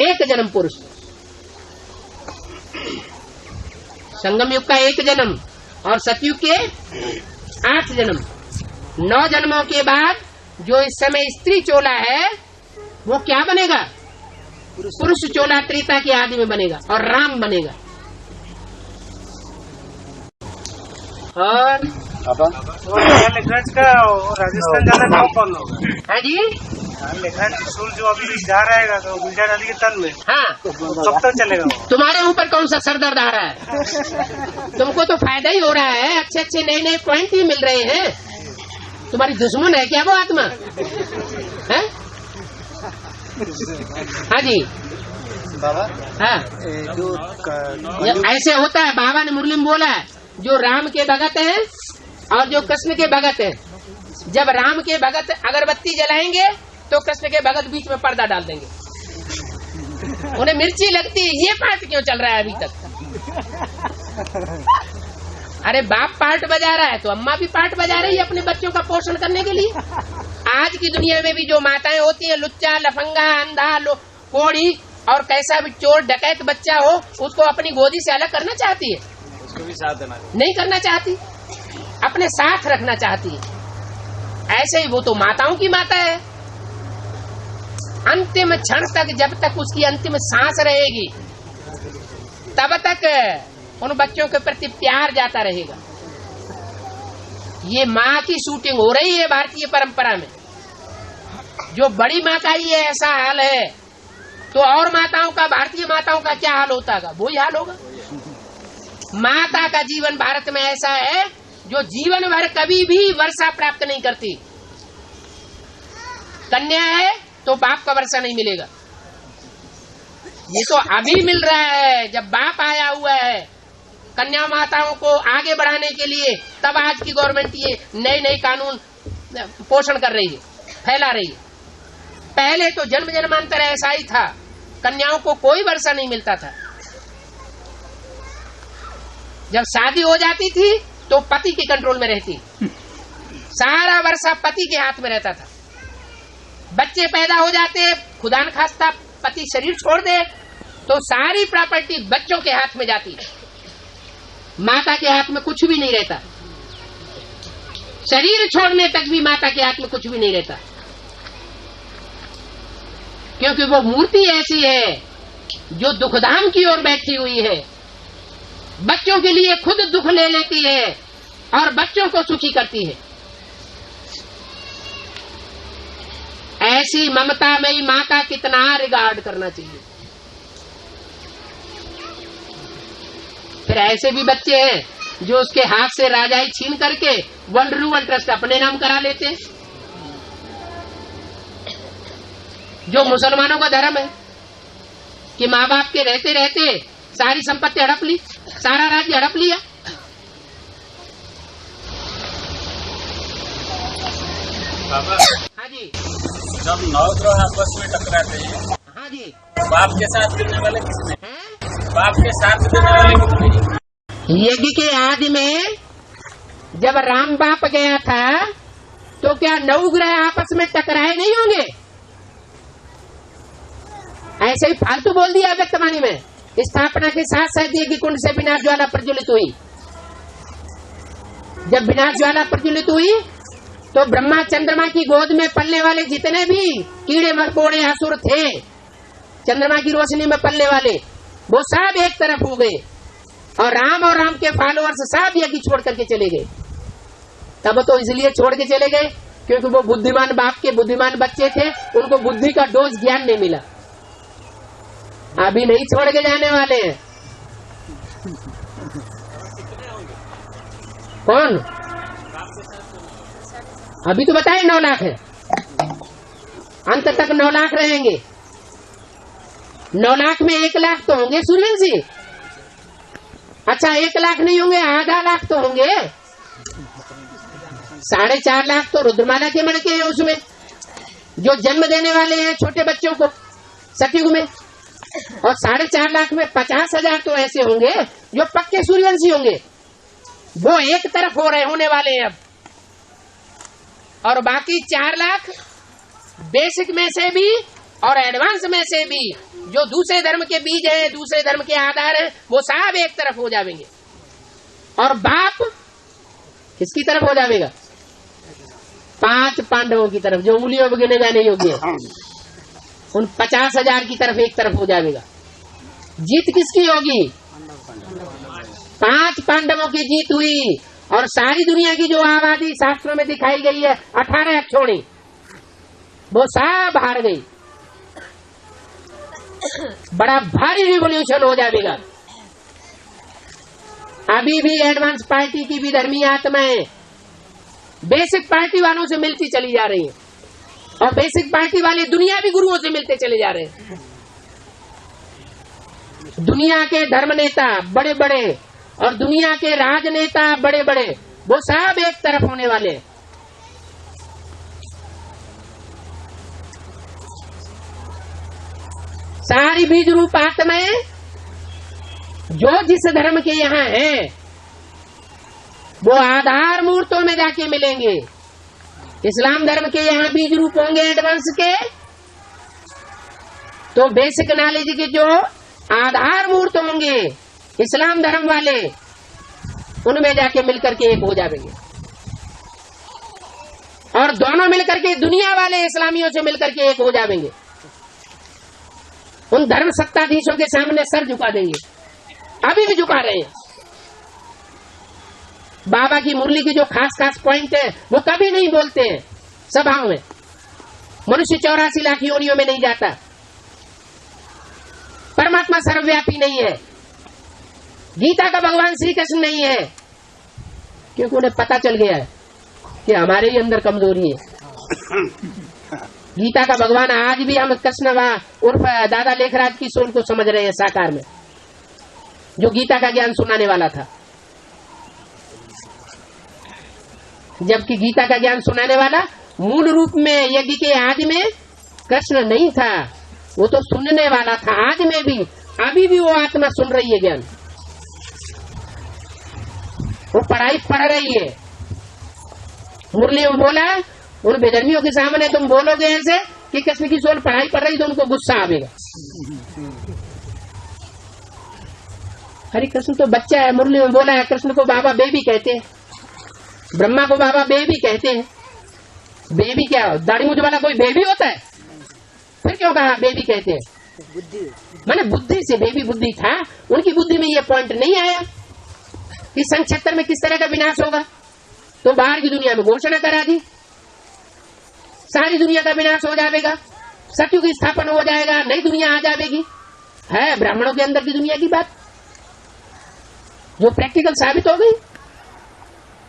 1 जन्म पुरुष। संगम युग का 1 जन्म और सतयुग के 8 जन्म। 9 जन्मों के बाद जो इस समय स्त्री चोला है वो क्या बनेगा? पुरुष चोला त्रेता के आदि में बनेगा और राम बनेगा। और लेखराज का राजस्थान जाना कब बंद होगा? हाँ जी, लेखराज स्कूल जो अभी जा रहेगा तो गुलजार अली के तन में, हाँ, कब तक चलेगा वो? तुम्हारे ऊपर कौन सा सरदर्द आ रहा है? तुमको तो फायदा ही हो रहा है, अच्छे अच्छे नए नए पॉइंट ही मिल रहे हैं। तुम्हारी दुश्मन है क्या वो आत्मा है? हाँ जी बाबा, हाँ, जो ऐसे होता है। बाबा ने मुरली में बोला है, जो राम के भगत हैं और जो कृष्ण के भगत हैं, जब राम के भगत अगरबत्ती जलाएंगे तो कृष्ण के भगत बीच में पर्दा डाल देंगे। उन्हें मिर्ची लगती है, ये पाठ क्यों चल रहा है अभी तक? अरे बाप पाठ बजा रहा है तो अम्मा भी पाठ बजा रही है अपने बच्चों का पोषण करने के लिए। आज की दुनिया में भी जो माताएं होती हैं, लुच्चा, लफंगा, अंधा, कोढ़ी और कैसा भी चोर डकैत बच्चा हो, उसको अपनी गोदी से अलग करना चाहती है, उसको भी साथ देना नहीं करना चाहती, अपने साथ रखना चाहती है। ऐसे ही वो तो माताओं की माता है। अंतिम क्षण तक, जब तक उसकी अंतिम सांस रहेगी, तब तक उन बच्चों के प्रति प्यार जाता रहेगा। ये माँ की शूटिंग हो रही है भारतीय परंपरा में। जो बड़ी माँ का ही ऐसा हाल है तो और माताओं का, भारतीय माताओं का क्या हाल होता है? वही हाल होगा। माता का जीवन भारत में ऐसा है जो जीवन भर कभी भी वर्षा प्राप्त नहीं करती। कन्या है तो बाप का वर्षा नहीं मिलेगा। ये तो अभी मिल रहा है, जब बाप आया हुआ है कन्या माताओं को आगे बढ़ाने के लिए, तब आज की गवर्नमेंट ये नए नए कानून पोषण कर रही है, फैला रही है। पहले तो जन्म जन्मांतर ऐसा ही था, कन्याओं को कोई वर्षा नहीं मिलता था। जब शादी हो जाती थी तो पति के कंट्रोल में रहती, सारा वर्षा पति के हाथ में रहता था। बच्चे पैदा हो जाते, खुदा न खास्ता पति शरीर छोड़ दे तो सारी प्रॉपर्टी बच्चों के हाथ में जाती, माता के हाथ में कुछ भी नहीं रहता। शरीर छोड़ने तक भी माता के हाथ में कुछ भी नहीं रहता, क्योंकि वो मूर्ति ऐसी है जो दुखधाम की ओर बैठी हुई है, बच्चों के लिए खुद दुख ले लेती है और बच्चों को सुखी करती है। ऐसी ममतामयी माँ का कितना रिगार्ड करना चाहिए। फिर ऐसे भी बच्चे हैं जो उसके हाथ से राजाई छीन करके वर्ल्ड रूरल ट्रस्ट अपने नाम करा लेते हैं, जो मुसलमानों का धर्म है कि माँ बाप के रहते रहते सारी संपत्ति हड़प ली, सारा राज्य हड़प लिया। हाँ जी, जब 9 ग्रह आपस में टकराते हैं, हाँ जी, बाप के साथ गिरने वाले किसने? बाप के साथ गिरने वाले किसने? यज्ञ के आदि में जब राम बाप गया था तो क्या 9 ग्रह आपस में टकराए नहीं होंगे? ऐसे ही फालतू बोल दिया व्यक्तवाणी में। स्थापना के साथ साथ यज्ञ कुंड से विनाश ज्वाला प्रज्वलित हुई। जब विनाश ज्वाला प्रज्वलित हुई तो ब्रह्मा चंद्रमा की गोद में पलने वाले जितने भी कीड़े मकोड़े असुर थे, चंद्रमा की रोशनी में पलने वाले, वो सब एक तरफ हो गए और राम के फॉलोअर्स सब यज्ञ छोड़ करके चले गए। तब तो इसलिए छोड़ के चले गए क्योंकि वो बुद्धिमान बाप के बुद्धिमान बच्चे थे, उनको बुद्धि का डोज ज्ञान नहीं मिला। अभी नहीं छोड़ के जाने वाले हैं। कौन? अभी तो बताए 9 लाख है। अंत तक 9 लाख रहेंगे। 9 लाख में 1 लाख तो होंगे सूर्यवंशी। अच्छा 1 लाख नहीं होंगे, आधा लाख तो होंगे। 4.5 लाख तो रुद्रमाला के मणके हैं उसमें, जो जन्म देने वाले हैं छोटे बच्चों को सतयुग में। और 4.5 लाख में 50,000 तो ऐसे होंगे जो पक्के सूर्यवंशी होंगे, वो एक तरफ हो रहे होने वाले हैं अब। और बाकी 4 लाख बेसिक में से भी और एडवांस में से भी, जो दूसरे धर्म के बीज है, दूसरे धर्म के आधार है, वो सब एक तरफ हो जाएंगे। और बाप किसकी तरफ हो जाएगा? 5 पांडवों की तरफ, जो उंगलियों में गिने जाने योग्य है। उन 50,000 की तरफ एक तरफ हो जाएगा। जीत किसकी होगी? 5 पांडवों की जीत हुई। और सारी दुनिया की जो आबादी शास्त्रों में दिखाई गई है 18 अक्षोणी, वो सब हार गई। बड़ा भारी रिवॉल्यूशन हो जाएगा। अभी भी एडवांस पार्टी की भी धर्मी आत्माएं बेसिक पार्टी वालों से मिलती चली जा रही है, और बेसिक पार्टी वाले दुनियावी गुरुओं से मिलते चले जा रहे हैं। दुनिया के धर्म नेता बड़े बड़े और दुनिया के राजनेता बड़े बड़े, वो सब एक तरफ होने वाले हैं। सारी बीज रूप आत्माएं जो जिस धर्म के यहाँ हैं, वो आधार मूर्तों में जाके मिलेंगे। इस्लाम धर्म के यहाँ बीज रूप होंगे एडवांस के, तो बेसिक नॉलेज के जो आधार मूर्त होंगे इस्लाम धर्म वाले, उनमें जाके मिलकर के एक हो जाएंगे। और दोनों मिलकर के दुनिया वाले इस्लामियों से मिलकर के एक हो जाएंगे। उन धर्म सत्ताधीशों के सामने सर झुका देंगे, अभी भी झुका रहे हैं। बाबा की मुरली की जो खास खास पॉइंट है वो कभी नहीं बोलते हैं सभाओं में। मनुष्य 84 लाख योनियों में नहीं जाता, परमात्मा सर्वव्यापी नहीं है, गीता का भगवान श्री कृष्ण नहीं है, क्योंकि उन्हें पता चल गया है कि हमारे ही अंदर कमजोरी है। गीता का भगवान आज भी हम कृष्ण उर्फ दादा लेखराज की सोल को समझ रहे हैं साकार में, जो गीता का ज्ञान सुनाने वाला था। जबकि गीता का ज्ञान सुनाने वाला मूल रूप में यज्ञ के आदि में कृष्ण नहीं था, वो तो सुनने वाला था। आज में भी अभी भी वो आत्मा सुन रही है ज्ञान, वो पढ़ाई पढ़ रही है। मुरली में बोला, उन बेधर्मियों के सामने तुम बोलोगे ऐसे कि कृष्ण की सोल पढ़ाई पढ़ रही, तो उनको गुस्सा आएगा। हरि कृष्ण तो बच्चा है, मुरली में बोला है कृष्ण को बाबा बेबी कहते हैं, ब्रह्मा को बाबा बेबी कहते हैं। बेबी क्या, दाढ़ी मूछ वाला कोई बेबी होता है? फिर क्यों कहा बेबी कहते हैं? बुद्धि, मैंने बुद्धि से बेबी बुद्धि था। उनकी बुद्धि में ये पॉइंट नहीं आया कि सन 76 में किस तरह का विनाश होगा, तो बाहर की दुनिया में घोषणा करा दी, सारी दुनिया का विनाश हो जाएगा, सतयुग स्थापन हो जाएगा, नई दुनिया आ जाएगी। है ब्राह्मणों के अंदर की दुनिया की बात, जो प्रैक्टिकल साबित हो गई।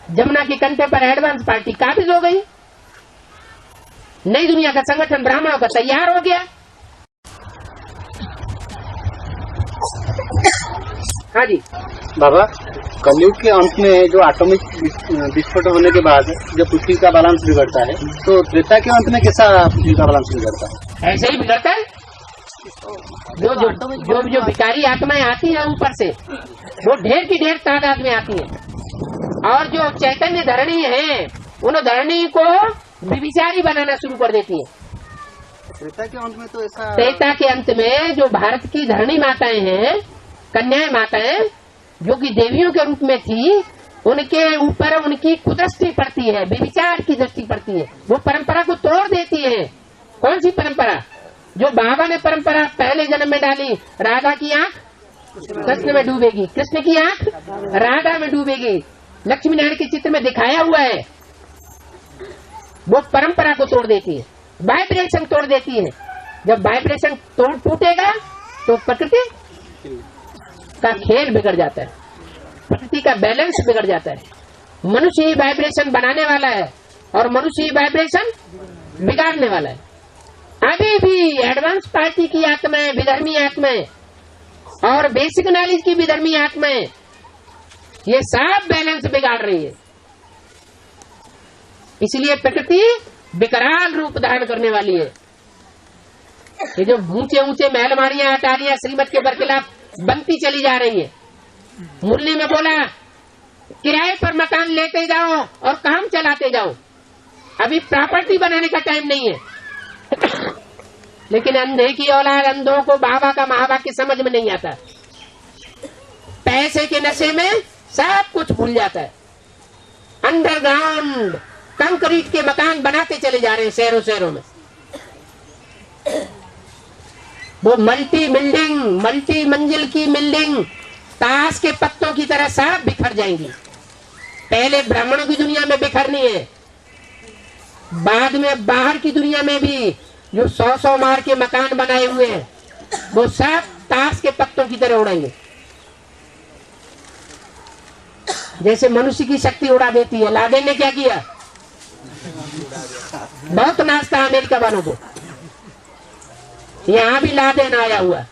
जमुना के कंठे पर एडवांस पार्टी काबिज हो गई, नई दुनिया का संगठन ब्राह्मणों का तैयार हो गया। हाँ जी बाबा, कलयुग के अंत में जो एटॉमिक विस्फोट होने के बाद जो पृथ्वी का बैलेंस बिगड़ता है, तो त्रेता के अंत में कैसा पृथ्वी का बैलेंस बिगड़ता है? ऐसे ही बिगड़ता है। जो भिखारी आत्माएं आती हैं ऊपर से, वो ढेर की ढेर तादाद में आती हैं, और जो चैतन्य धरणी है उन धरणी को विभिचारी बनाना शुरू कर देती है। त्रेता के अंत में तो ऐसा, त्रेता के अंत में जो भारत की धरणी माताएं हैं, कन्याएं माताएं, जो कि देवियों के रूप में थी, उनके ऊपर उनकी कुदृष्टि पड़ती है, विभिचार की दृष्टि पड़ती है। वो परंपरा को तोड़ देती है। कौन सी परंपरा? जो बाबा ने परंपरा पहले जन्म में डाली, राधा की आंख कृष्ण में डूबेगी, कृष्ण की आंख राधा में डूबेगी, लक्ष्मी नारायण के चित्र में दिखाया हुआ है। वो परंपरा को तोड़ देती है, वाइब्रेशन तोड़ देती है। जब वाइब्रेशन तोड़ टूटेगा तो प्रकृति का खेल बिगड़ जाता है, प्रकृति का बैलेंस बिगड़ जाता है। मनुष्य ही वाइब्रेशन बनाने वाला है और मनुष्य ही वाइब्रेशन बिगाड़ने वाला है। अभी भी एडवांस पार्टी की आत्माएं, विधर्मी आत्माएं और बेसिक नॉलेज की विधर्मी आत्माएं ये सब बैलेंस बिगाड़ रही है। इसलिए प्रकृति विकराल रूप धारण करने वाली है। ये जो ऊंचे ऊंचे महलमारियां, अटारियां श्रीमत के बरखिलाफ बनती चली जा रही है। मुरली में बोला किराए पर मकान लेते जाओ और काम चलाते जाओ, अभी प्रॉपर्टी बनाने का टाइम नहीं है। लेकिन अंधे की औलाद, अंधों को बाबा का महावाक्य समझ में नहीं आता। पैसे के नशे में सब कुछ भूल जाता है। अंडरग्राउंड कंक्रीट के मकान बनाते चले जा रहे हैं शहरों शहरों में। वो मल्टी मंजिल की बिल्डिंग ताश के पत्तों की तरह सब बिखर जाएंगी। पहले ब्राह्मणों की दुनिया में बिखरनी है, बाद में बाहर की दुनिया में भी जो 100 मार के मकान बनाए हुए हैं वो सब ताश के पत्तों की तरह उड़ेंगे। जैसे मनुष्य की शक्ति उड़ा देती है। लादेन ने क्या किया? बहुत नाचता अमेरिका वालों को। यहाँ भी लादेन आया हुआ,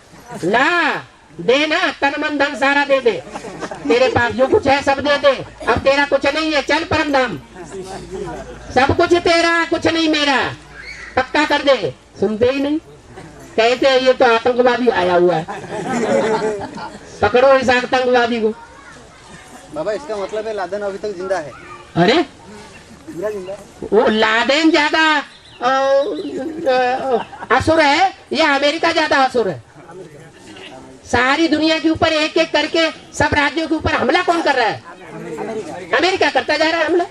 ला देना, तन मन धन सारा दे दे, तेरे पास जो कुछ है सब दे दे, अब तेरा कुछ नहीं है, चल परम धाम, सब कुछ तेरा कुछ नहीं मेरा, पक्का कर दे। सुनते ही नहीं, कहते हैं ये तो आतंकवादी आया हुआ है, पकड़ो इस आतंकवादी को। बाबा इसका मतलब है लादेन अभी तक जिंदा है? अरे वो लादेन ज्यादा असुर है या अमेरिका ज्यादा असुर है? सारी दुनिया के ऊपर एक एक करके सब राज्यों के ऊपर हमला कौन कर रहा है? अमेरिका करता जा रहा है हमला।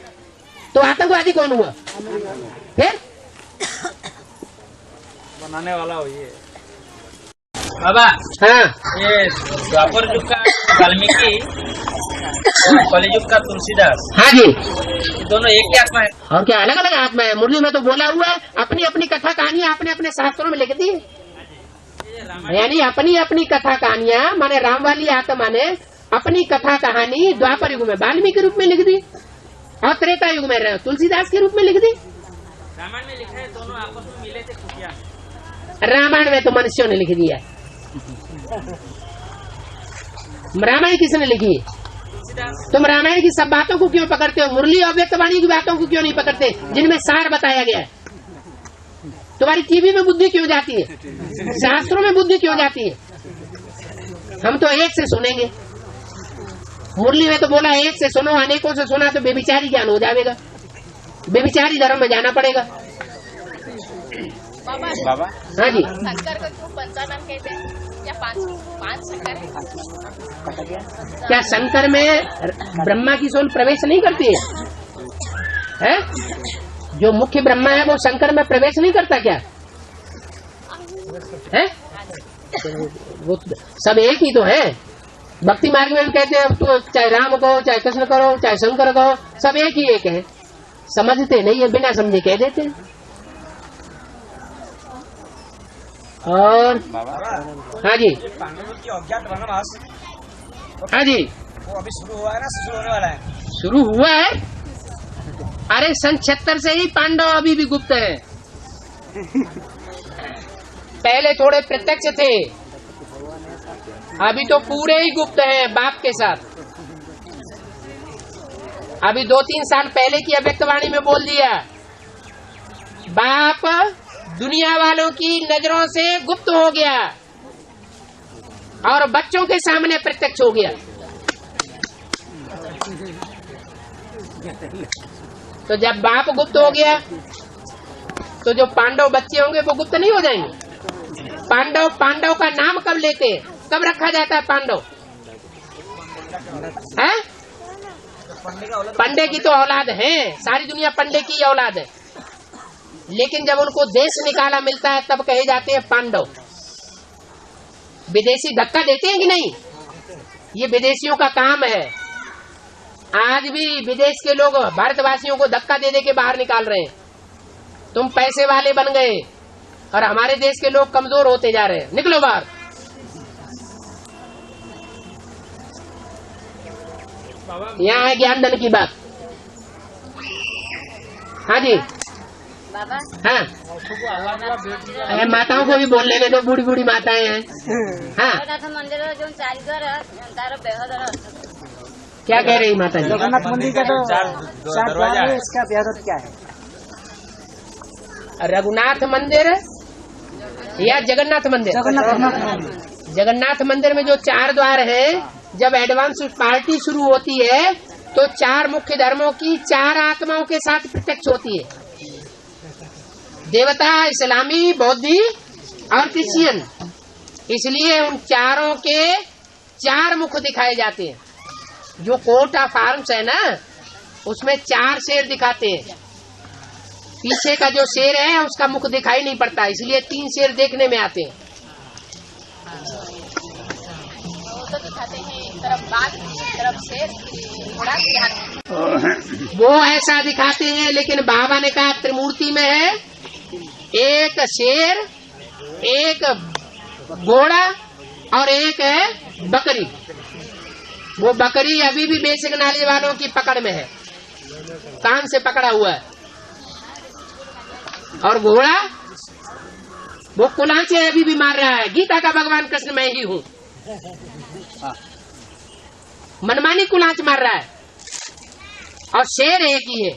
तो आतंकवादी कौन हुआ फिर? बनाने वाला हो ये बाबा। हाँ, ये द्वापर युग का वाल्मीकि और कलियुग का तुलसीदास, हाँ जी, ये दोनों एक ही आत्मा है और क्या अलग अलग आत्मा है? मुरली में तो बोला हुआ है अपनी अपनी कथा कहानियां अपने अपने शास्त्रों में लिख दी है। यानी अपनी अपनी कथा कहानियां, माने राम वाली आत्मा ने अपनी कथा कहानी द्वापर युग में वाल्मीकि के रूप में लिख दी और त्रेता युग में तुलसीदास के रूप में लिख दी। रामायण में लिखा है दोनों आपस में मिले थे खुफिया। रामायण में तो मनुष्यों ने लिख दिया। रामायण किसने लिखी? तुम रामायण की सब बातों को क्यों पकड़ते हो? मुरली और व्यक्तवाणी की बातों को क्यों नहीं पकड़ते जिनमें सार बताया गया है? तुम्हारी टीवी में बुद्धि क्यों जाती है? शास्त्रों में बुद्धि क्यों जाती है? हम तो एक से सुनेंगे। मुरली में तो बोला एक से सुनो, अनेकों से सुना तो बेविचारी ज्ञान हो जाएगा, बेविचारी धर्म में जाना पड़ेगा। बाबा हाँ जी, शंकर को क्यों पंचानन कहते हैं? या पांच शंकर है? क्या शंकर में ब्रह्मा की सोल प्रवेश नहीं करती है? जो मुख्य ब्रह्मा है वो शंकर में प्रवेश नहीं करता क्या है? वो सब एक ही तो है। भक्ति मार्ग में हम कहते हैं तो चाहे राम कहो, चाहे कृष्ण कहो, चाहे शंकर कहो, सब एक ही एक है। समझते नहीं है, बिना समझे कह देते हैं। और हाँ जी, पांडवों की अज्ञात वनवास, हाँ जी, वो अभी शुरू हुआ है ना शुरू होने वाला है? शुरू हुआ है। अरे सन 76 से ही पांडव अभी भी गुप्त है। पहले थोड़े प्रत्यक्ष थे, अभी तो पूरे ही गुप्त हैं बाप के साथ। अभी 2-3 साल पहले की अव्यक्तवाणी में बोल दिया, बाप दुनिया वालों की नजरों से गुप्त हो गया और बच्चों के सामने प्रत्यक्ष हो गया। तो जब बाप गुप्त हो गया तो जो पांडव बच्चे होंगे वो गुप्त नहीं हो जाएंगे? पांडव का नाम कब लेते हैं, कब रखा जाता है पांडव? है पंडे की तो औलाद है, सारी दुनिया पंडे की औलाद है, लेकिन जब उनको देश निकाला मिलता है तब कहे जाते हैं पांडव। विदेशी धक्का देते हैं कि नहीं? ये विदेशियों का काम है। आज भी विदेश के लोग भारतवासियों को धक्का दे दे के बाहर निकाल रहे हैं। तुम पैसे वाले बन गए और हमारे देश के लोग कमजोर होते जा रहे हैं, निकलो बाहर। यहाँ है ज्ञान धन की बात। हाँ जी, बाबा हाँ माताओं को भी बोलने में तो बूढ़ी बूढ़ी माताएं हैं। हाँ मंदिर जो चारिद्वार तार बेहद क्या कह रही माता जी? जगन्नाथ मंदिर का तो चार द्वार है, इसका बेहद क्या है? रघुनाथ मंदिर या जगन्नाथ मंदिर? जगन्नाथ मंदिर में जो 4 द्वार है, जब एडवांस पार्टी शुरू होती है तो 4 मुख्य धर्मों की 4 आत्माओं के साथ प्रत्यक्ष होती है। देवता, इस्लामी, बौद्धि और क्रिश्चियन। इसलिए उन चारों के 4 मुख दिखाए जाते हैं। जो कोर्ट ऑफ आर्म्स है ना, उसमें 4 शेर दिखाते हैं। पीछे का जो शेर है उसका मुख दिखाई नहीं पड़ता, इसलिए 3 शेर देखने में आते हैं। तो दिखाते हैं एक तरफ बाघ, एक तरफ शेर, घोड़ा, वो ऐसा दिखाते हैं, लेकिन बाबा ने कहा त्रिमूर्ति में है एक शेर, एक घोड़ा और एक है बकरी। वो बकरी अभी भी बेसिक नॉलेज वालों की पकड़ में है, कान से पकड़ा हुआ है। और घोड़ा वो कुलांचे अभी भी मार रहा है। गीता का भगवान कृष्ण मैं ही हूँ, मनमानी कुलांच मार रहा है। और शेर एक ही है।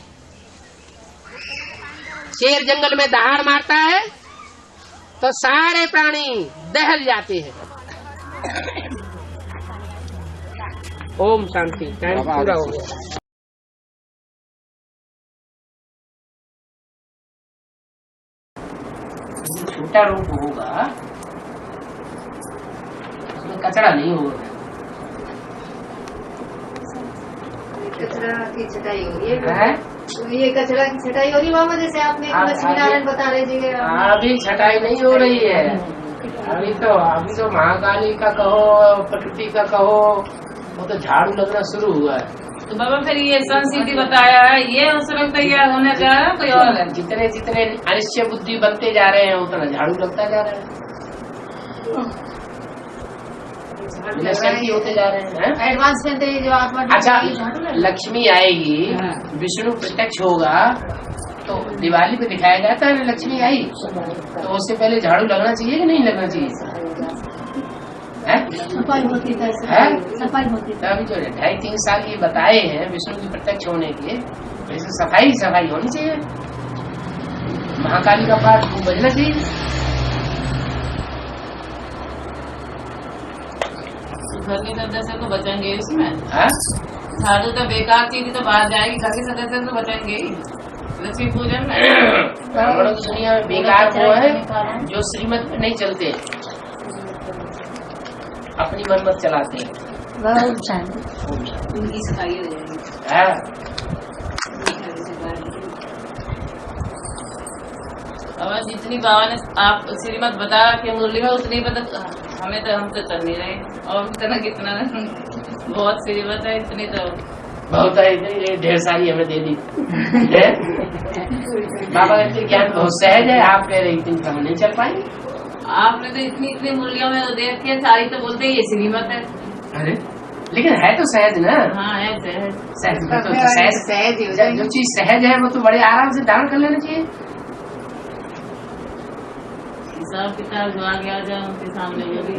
शेर जंगल में दहाड़ मारता है तो सारे प्राणी दहल जाते हैं। ओम शांति। टाइम पूरा हो गया। छोटा रूप होगा, उसमें कचरा नहीं होगा। कचरा की छटाई हो रही है। ये कचरा की छटाई हो रही है बाबा, जैसे आपने लक्ष्मी नारायण बता रहे थे। अभी छटाई नहीं हो रही है। अभी तो महाकाली का कहो, प्रकृति का कहो, वो तो झाड़ू लगना शुरू हुआ है। तो बाबा फिर ये संस्कृति बताया है, ये उस वक्त तैयार होने जा रहा है कोई और है? जितने जितने अनिश्चय बुद्धि बनते जा रहे हैं उतना झाड़ू लगता जा रहा है, होते जा रहे हैं। एडवांसमेंट जो आत्मा। अच्छा, लक्ष्मी आएगी, विष्णु प्रत्यक्ष होगा, तो दिवाली पे दिखाया जाता है लक्ष्मी आई, तो उससे पहले झाड़ू लगना चाहिए कि नहीं लगना चाहिए? सफाई होती है, सफाई होती है। अभी जो 2.5-3 साल ये बताए हैं विष्णु की प्रत्यक्ष होने के, वैसे सफाई होनी चाहिए। महाकाली का पाठ बजना चाहिए। घर के सदस्य तो बचेंगे इसमें। झाड़ू तो बेकार चीज तो बाहर जाएगी, घर के सदस्य तो बचेंगे लक्ष्मी पूजन में। ब्राह्मणों की दुनिया में बेकार वो है जो श्रीमत में नहीं चलते, अपनी मनमत चलाते हैं। उनकी सफाई हो जाएगी। अब जितनी बाबा ने आप श्रीमत बता के मुरली में, उतनी हमें तो हम तो चल नहीं रहे। और इतना कितना बहुत श्रीमत है, इतनी तो बहुत है, इतनी ढेर सारी हमें दे दी। बाबा कहते ज्ञान बहुत सहज है, आप कह रहे इतनी हम नहीं चल पाएंगे। आपने तो इतनी मूल्यों में देख के सारी तो बोलते ये श्रीमत है। अरे लेकिन है तो सहज ना। हाँ है सहज। सहज जो चीज सहज है वो तो बड़े आराम से धारण कर लेना चाहिए। हिसाब किताब जो आगे आ जाए उनके सामने वो भी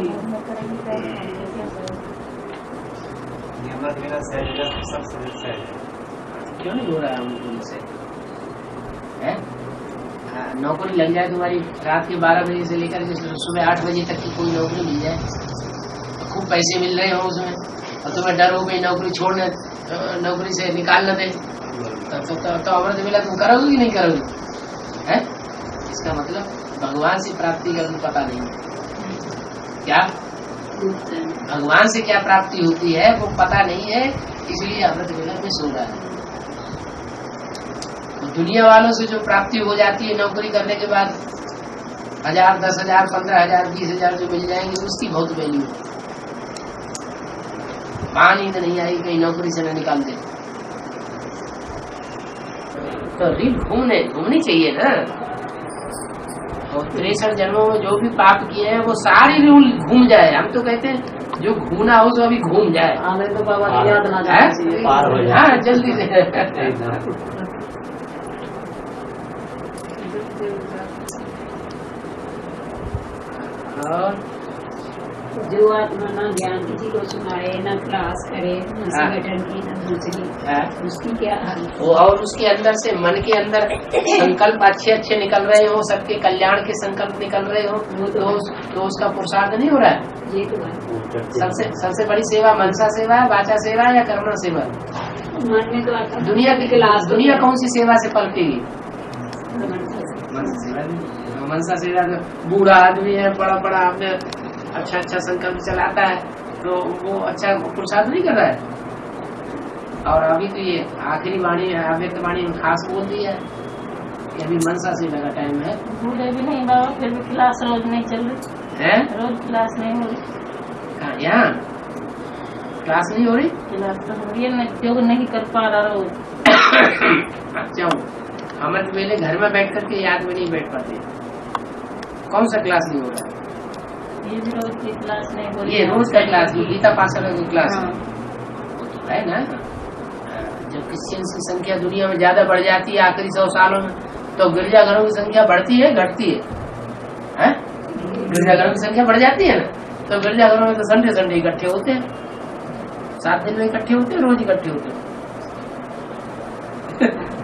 क्यों नहीं हो रहा है उनसे? नौकरी लग जाए तुम्हारी, रात के 12 बजे से लेकर सुबह 8 बजे तक की कोई नौकरी मिल जाए, खूब पैसे मिल रहे हो उसमें, और तुम्हें डर हो गई नौकरी छोड़ने, नौकरी से निकाल न दे, तो अमृत मिला तुम करोगे कि नहीं करोगे? है इसका मतलब भगवान से प्राप्ति का पता नहीं। क्या भगवान से क्या प्राप्ति होती है वो पता नहीं है, इसलिए अमृत वेला में सो रहा है। दुनिया वालों से जो प्राप्ति हो जाती है नौकरी करने के बाद, 1000, 10,000, 15,000, 20,000 जो मिल जाएंगे, उसकी बहुत वैल्यू है। पानी तो नहीं आई कहीं नौकरी से न निकाल दे, तो रील घूमनी चाहिए ना। और 63 जन्मों में जो भी पाप किए हैं वो सारी रील घूम जाए। हम तो कहते हैं जो घूमना हो तो अभी घूम जाए। हमें तो बाबा की याद ना जाना चाहिए। हाँ जल्दी से। और जो आत्मा ना ज्ञान किसी को सुनाए, ना क्लास करे, ना संगठन की, ना दूसरी, उसकी क्या हाल? वो और उसके अंदर से मन के अंदर संकल्प अच्छे अच्छे निकल रहे हो, सबके कल्याण के संकल्प निकल रहे हो, तो उसका पुरुषार्थ नहीं हो रहा है। ये तो बात सबसे बड़ी सेवा मनसा सेवा है, वाचा सेवा है या कर्म सेवा? मन में तो आता दुनिया कौन सी सेवा से पलटेगी? मनसा सेवा। बूढ़ा आदमी है, बड़ा आपने अच्छा संकल्प चलाता है, तो वो अच्छा पुरुषार्थ नहीं कर रहा है। और अभी तो ये आखिरी वाणी अव्यक्त वाणी में खास बोल दिया है कि अभी मनसा सेवा का टाइम है। बूढ़े भी नहीं बाबा, फिर भी क्लास रोज नहीं चल रही है, रोज क्लास नहीं हो रही। यहाँ क्लास नहीं हो रही? क्लास तो हो रही है, जो नहीं कर पा रहा रोज। अच्छा, अमृत वेले घर में बैठ करके याद में नहीं बैठ पाते। कौन सा क्लास नहीं हो रहा है? ये भी रोज की क्लास नहीं हो रही। ये रोज का क्लास, गीता पाठशाला की क्लास है ना। जब क्रिश्चियंस की संख्या दुनिया में ज्यादा बढ़ जाती है आखिरी 100 सालों में, तो गिरजाघरों की संख्या बढ़ती है घटती है? गिरजाघरों की संख्या बढ़ जाती है ना, तो गिरजाघरों में तो संडे इकट्ठे होते हैं, 7 दिन में इकट्ठे होते हैं, रोज इकट्ठे होते हैं।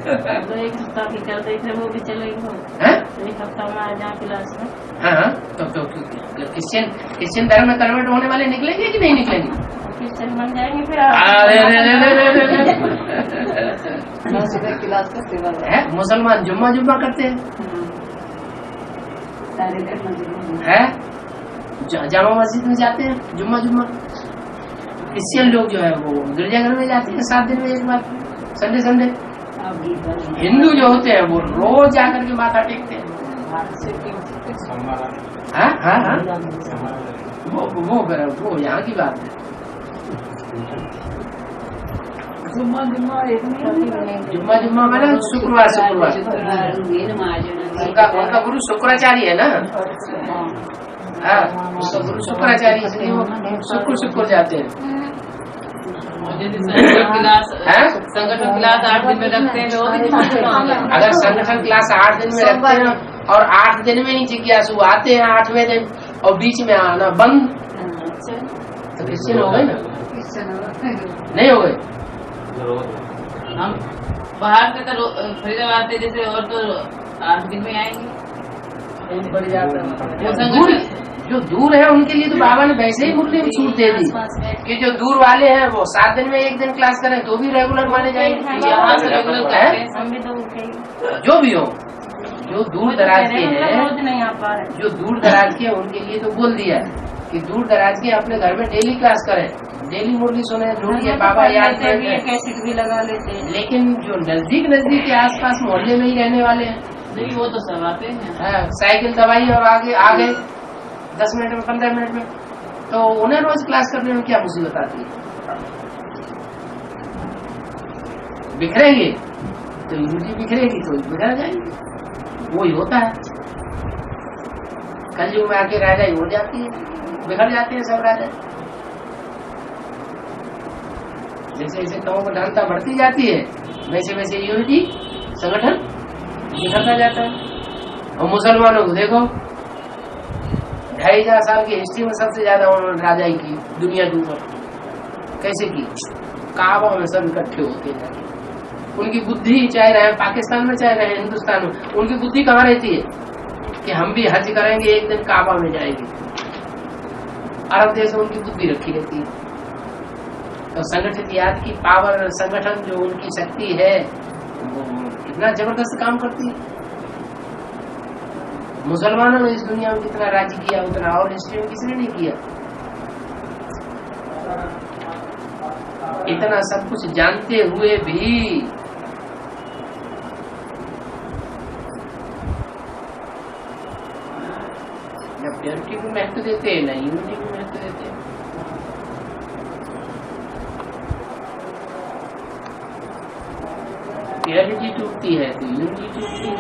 तो एक हफ्ता की कर देते, वो भी चलेगी। एक हफ्ता में आ जाए क्लास में। हाँ, तो क्रिश्चियन धर्म में कन्वर्ट होने वाले निकलेंगे कि नहीं निकलेंगे? क्रिश्चियन बन जाएंगे फिर। क्लास का सेवा है। मुसलमान जुम्मा करते हैं, है जामा मस्जिद में जाते हैं जुम्मा। क्रिश्चियन लोग जो है वो गिरजाघर में जाते हैं 7 दिन में एक बार, संडे। हिंदू जो होते हैं वो रोज जाकर के माथा टेकते हैं। हाँ, वो यहाँ की बात है। जुम्मा मैंने शुक्रवार उनका गुरु शुक्राचार्य है ना। हाँ, उसका गुरु शुक्राचार्य, इसलिए वो शुक्र जाते हैं। संगठन क्लास 8 दिन में रखते हैं लोग। अगर संगठन क्लास 8 दिन में रखते हैं और 8 दिन में ही जिज्ञासु आते हैं 8वें दिन और बीच में आना बंद, तो क्रिश्चियन हो गए ना? नहीं हो गए। हम बाहर से तो फरीदाबाद से जैसे, और तो 8 दिन में आएंगे। जो दूर है उनके लिए तो बाबा ने वैसे ही मुरली में छूट दे दी कि जो दूर वाले हैं वो 7 दिन में 1 दिन क्लास करें तो भी रेगुलर माने जाएंगे। यहाँ से रेगुलर है, जो भी हो, जो दूर दराज के हैं, जो दूर दराज के हैं उनके लिए तो बोल दिया कि दूर दराज के अपने घर में डेली क्लास करें, डेली मुरली सुने, ढूंढिए बाबा याद करें, कैसेट भी लगा लेते हैं। लेकिन जो नजदीक के आसपास मोहल्ले में ही रहने वाले हैं, नहीं वो तो सब आते हैं। साइकिल दवाई और आगे 10 मिनट में 15 मिनट में, तो उन्हें रोज क्लास करने में क्या मुसीबत आती है? बिखरेंगे तो यूनिटी बिखरेगी तो बिखर जाएंगे। वही होता है, कलयुग में आके राजा ही हो जाती है, बिखर जाते हैं सब राजा। जैसे जैसे तमो प्रधानता बढ़ती जाती है वैसे वैसे यूनिटी संगठन बिखरता जाता है। और मुसलमानों को देखो, 2,500 साल की हिस्ट्री में सबसे ज्यादा उन्होंने राजाई की दुनिया के ऊपर। कैसे की? काबा में सब इकट्ठे होते हैं। उनकी बुद्धि चाहे रहे पाकिस्तान में चाहे रहे हिंदुस्तान में, उनकी बुद्धि कहाँ रहती है कि हम भी हज करेंगे, एक दिन काबा में जाएंगे। अरब देश में उनकी बुद्धि रखी रहती है। तो संगठित याद की पावर, संगठन जो उनकी शक्ति है वो कितना जबरदस्त काम करती है। मुसलमानों ने इस दुनिया में जितना राज्य किया उतना और हिस्ट्री में किसी ने नहीं किया। इतना सब कुछ जानते हुए भी न प्योरिटी को महत्व देते न यूनिटी को महत्व देते। प्योरिटी टूटती है तो यूनिटी टूटती है।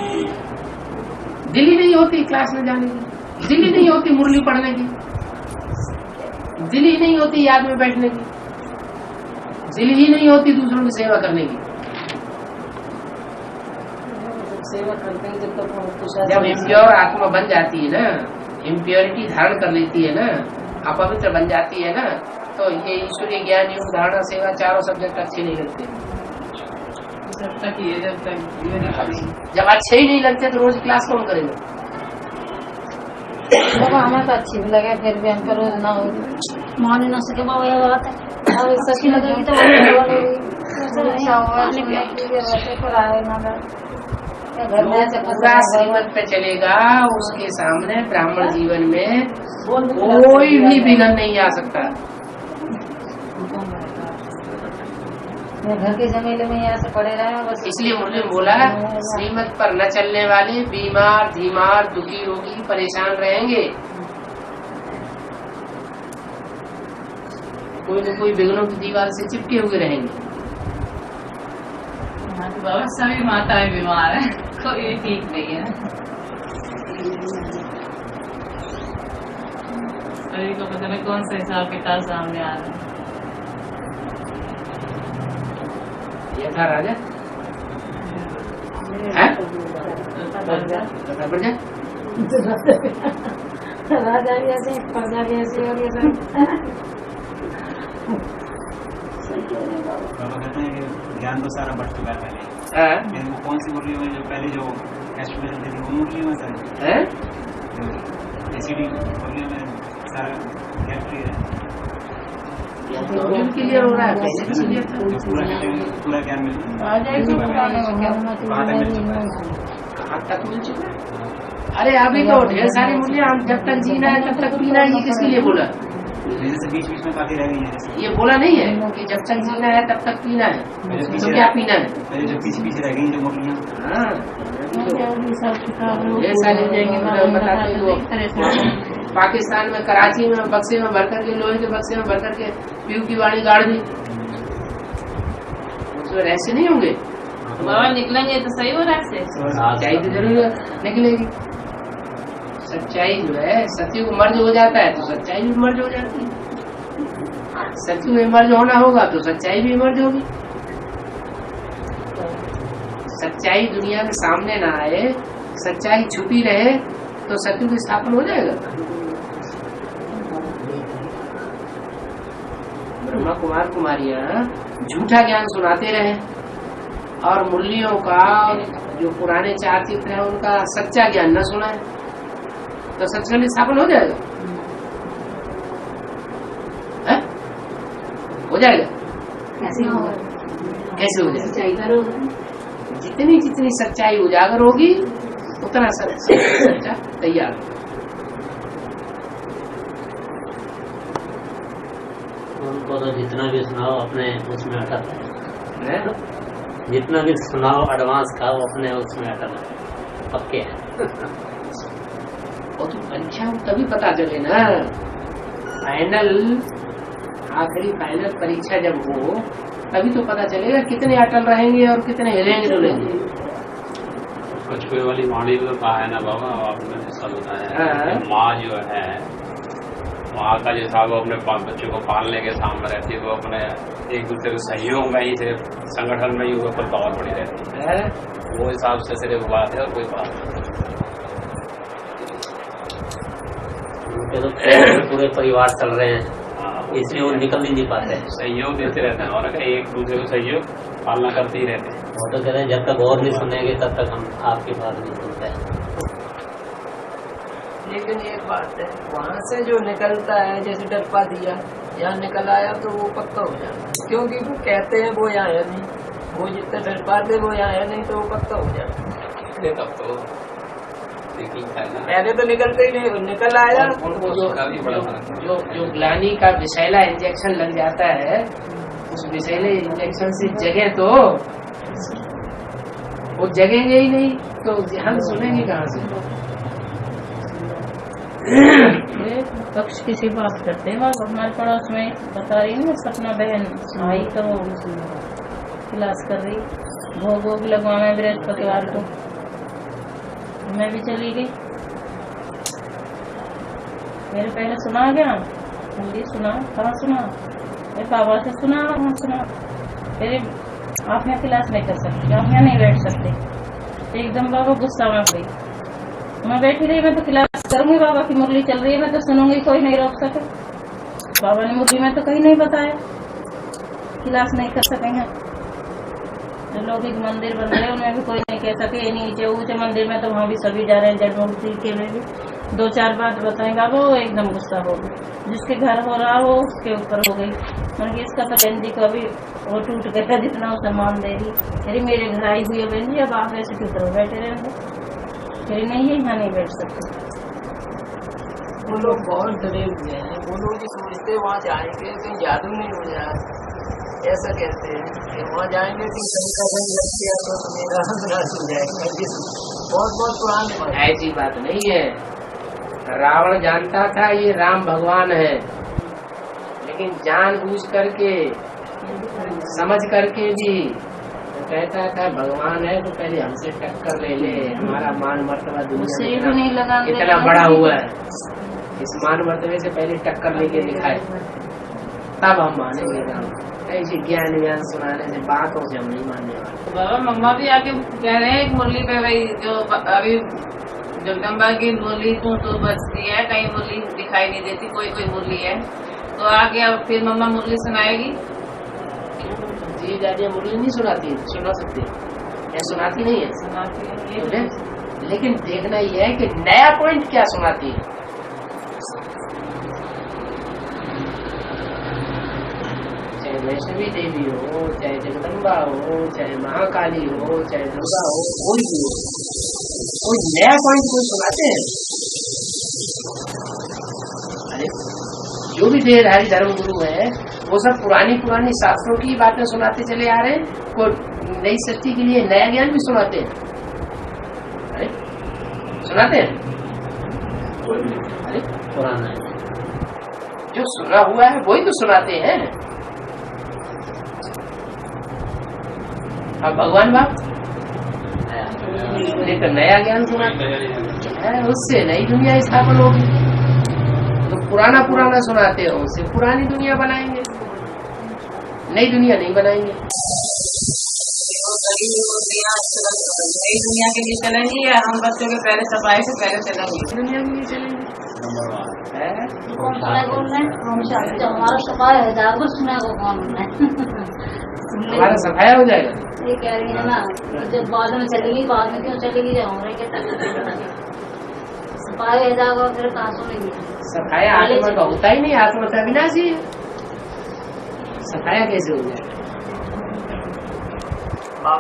दिल ही नहीं होती क्लास में जाने की, दिल ही नहीं होती मुरली पढ़ने की, दिल ही नहीं होती याद में बैठने की, दिल ही नहीं होती दूसरों की सेवा करने की। सेवा करते हैं जब तक जब इम्प्योर आत्मा बन जाती है ना, इम्प्योरिटी धारण कर लेती है ना, अपवित्र बन जाती है ना, तो ये ईश्वरीय ज्ञान योग धारणा सेवा चारों सब्जेक्ट अच्छे नहीं लगते। जब तक ये जब अच्छे ही नहीं लगते तो रोज क्लास कौन करेगा? बाबा हमें तो अच्छी भी लगे, फिर भी हमको रोज ना हो मान ही ना सके बाबा, ये बात है। और सच्ची लगेगी तो पूरा श्रीमत पे चलेगा, उसके सामने ब्राह्मण जीवन में कोई भी विघ्न नहीं आ सकता। घर के जमीले में यहाँ से पड़े रहे बस। इसलिए मुरली बोला, श्रीमत पर न चलने वाले बीमार धीमार दुखी रोगी परेशान रहेंगे, कोई न कोई विघ्नों की दीवार से चिपके हुए रहेंगे। बाबा सभी माताएं बीमार है, कोई ठीक नहीं है। सभी को पता नहीं कौन सा हिसाब किताब सामने आ रहा है। ये था राजा है? बढ़ जाए राजा भी ऐसे, प्रजा भी ऐसे और ये सब। बाबा कहते हैं कि ज्ञान तो सारा बढ़ चुका है पहले, लेकिन वो कौन सी मुरली में जो पहले जो एक्सप्लेनेशन थी वो मुरली में सर एसिडी मुरली में सारा ज्ञान क्लियर है, क्लियर हो रहा है, पहले क्लियर था, पूरा ज्ञान मिल कहाँ तक मिल चुका है? अरे अभी तो ढेर सारी मुरलियाँ, जब तक जीना है तब तक पीना है, ये किसके लिए बोला? जैसे बीच बीच में काफी रह गई है, ये बोला नहीं है कि जब तक जीना है तब तक पीना है, तो क्या पीना है? पहले जो पीछे पीछे रह गई जो मुरलियाँ, ढेर सारी बताते वो पाकिस्तान में कराची में बक्से में भर करके, लोहे के बक्से में भर करके पीयू की वाणी गाड़ दी, उसमें रहस्य नहीं होंगे। बाबा निकलेंगे तो सही हो रहा है, सच्चाई तो जरूर निकलेगी। सच्चाई जो है, सत्य को मर्ज हो जाता है तो सच्चाई भी मर्ज हो जाती है, सत्य में मर्ज होना होगा तो सच्चाई भी मर्ज होगी। सच्चाई दुनिया में सामने ना आए, सच्चाई छुपी रहे तो सत्य की स्थापना हो जाएगा। ब्रह्मा कुमार कुमारियां झूठा ज्ञान सुनाते रहे और मुरलियों का जो पुराने चार चित्र है उनका सच्चा ज्ञान न सुनाए तो सत्य का स्थापन हो जाएगा? है? हो जाएगा? कैसे हो जाएगा? जितनी जितनी सच्चाई उजागर होगी उतना सच्चा तैयार होगा। उनको तो जितना भी सुनाओ अपने उसमें अटल है, जितना भी सुनाओ एडवांस का वो अपने उसमें अटल है, पक्के है। और तो परीक्षा तभी पता चले ना, फाइनल आखिरी फाइनल परीक्षा जब हो तभी तो पता चलेगा कितने अटल रहेंगे और कितने हिलेंगे डुलेंगे। कछुए वाली वाणी में तो कहा है ना बाबा, आपने जैसा बताया माँ जो है वहाँ का जैसा वो अपने बच्चों को पालने के सामने रहती है तो अपने एक दूसरे के सहयोग में ही सिर्फ संगठन में ही ऊपर पावर पड़ी रहती है, वो हिसाब से सिर्फ बात है और कोई बात नहीं। तो पूरे परिवार चल रहे हैं इसलिए वो निकल ही नहीं पाते, सहयोग देते रहते हैं और एक दूसरे को सहयोग पालना करते ही रहते हैं। वो तो कहते हैं जब तक और नहीं सुनेंगे तब तक हम आपकी बात नहीं सुनते हैं। लेकिन एक बात है, वहाँ से जो निकलता है जैसे डरपा दिया, यहाँ निकल आया तो वो पक्का हो जाता है, क्योंकि वो कहते हैं वो यहाँ है नहीं, वो जितना डरपा थे वो यहाँ है नहीं तो वो पक्का हो जाता है। तब तो पहले तो निकलते ही नहीं, निकल आया उनको जो ग्लानी का विषैला इंजेक्शन लग जाता है, उस विषैले इंजेक्शन से जगह तो वो जगेंगे ही नहीं तो हम सुनेंगे कहाँ से? पक्ष किसी बात करते हैं हमारे पड़ोस में बता रही है सपना बहन आई तो क्लास कर रही, भोग वोग लगवाना है बृहस्पतिवार को, मैं भी चली गई। मेरे पहले सुना गया, हिंदी सुना, कहाँ सुना, मेरे बाबा से सुना, वहाँ सुना। फिर आप यहाँ क्लास नहीं कर सकते, आप यहाँ नहीं बैठ सकते, एकदम बाबा गुस्सा में पड़ी। मैं बैठी रही, मैं तो क्लास करूंगी, बाबा की मुरली चल रही है, मैं तो सुनूंगी, कोई नहीं रोक सके। बाबा ने मुरली में तो कहीं नहीं बताया, क्लास नहीं कर सकेंगे। जो लोग एक मंदिर बन रहे हैं उनमें भी कोई नहीं कह सके। नीचे ऊंचे मंदिर में तो वहाँ भी सभी जा रहे हैं, जन्मभूमि के में भी 2-4 बात बताएं बाबा, वो एकदम गुस्सा हो गई। जिसके घर हो रहा हो उसके ऊपर हो गई। मैंने इसका तो बहन जी को भी वो टूट गया, जितना वो सम्मान दे रही। अरे मेरे घर आई हुई है बहन जी, अब आप ऐसे क्यों करो, बैठे रहेंगे? फिर नहीं, यहाँ नहीं बैठ सकते। वो लोग बहुत डरे हुए हैं, वो लोग भी सोचते वहाँ जाएंगे कहीं जादू नहीं हो जाए, ऐसा कहते हैं कि वहाँ जाएंगे कि कहीं का रंग लग गया तो मेरा नाश हो जाएगा। बहुत पुराने बात। ऐसी बात नहीं है। रावण जानता था ये राम भगवान है, लेकिन जानबूझ करके समझ करके भी तो कहता था भगवान है तो पहले हमसे टक्कर ले, हमारा मान मर्तबा दुनिया में इतना बड़ा हुआ है, इस मान मर्तबे से पहले टक्कर लेके दिखाए, तब हम मानेंगे राम। ऐसी ज्ञान व्यान सुनाने से, बातों से हम नहीं मानने वाले। बाबा मम्मा भी आके कह रहे हैं मुरली पे, भाई जो अभी जगदम्बा की मुरली तो बजती है, कहीं मुरली दिखाई नहीं देती, कोई मुरली है तो आगे अब फिर मम्मा मुरली सुनाएगी। जी दादी मुरली नहीं सुनाती, सुना सकती या सुनाती नहीं है, सुनाती है। लेकिन देखना यह है कि नया पॉइंट क्या सुनाती है। चाहे वैष्णवी देवी हो, चाहे जगदम्बा हो, चाहे महाकाली हो, चाहे दुर्गा हो, कोई भी हो, कोई नया पॉइंट कोई सुनाते हैं। अरे जो भी देहधारी धर्म गुरु है वो सब पुरानी शास्त्रों की बातें सुनाते चले आ रहे हैं, कोई नई सृष्टि के लिए नया ज्ञान भी सुनाते हैं। अरे सुनाते हैं, अरे पुराना है जो सुना हुआ है वही तो सुनाते हैं। अब भगवान बाप लेकर नया ज्ञान सुनाते हैं, उससे नई दुनिया स्थापन होगी। तो पुराना सुनाते हो, उससे पुरानी दुनिया बनाएंगे, नई दुनिया नहीं बनाएंगे। नई दुनिया के लिए चलेंगे या हम बच्चों के पहले सफाई से पहले चलेंगे? दुनिया के लिए चलेंगे। हमारा सफाई हो जाएगा, सुना को कौन है? हमारा सफाया हो जाएगा। ये कह रही है ना, जब बाद में चलेगी, बाद में क्यों चलेगी, जब हो रही सफाई हो जाएगा फिर कहाँ सुनेगी? सफाया आत्मा का होता ही नहीं, आत्मा का अविनाशी है, सफाया कैसे हो जाएगा?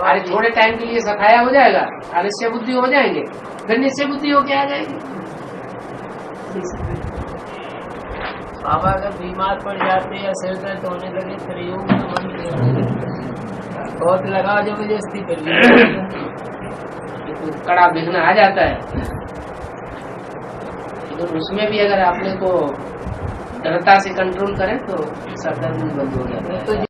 अरे थोड़े टाइम के लिए सफाया हो जाएगा, अनिश्चय बुद्धि हो जाएंगे, फिर निश्चय बुद्धि होके आ जाएगी। बाबा अगर बीमार पड़ जाते या सिर दर्द होने लगे फिर योग तो बंद नहीं होने लगे, बहुत लगा जबरदस्ती कर कड़ा विघ्न आ जाता है, तो उसमें भी अगर आपने को दृढ़ता से कंट्रोल करें तो सर दर्द बंद हो जाता है।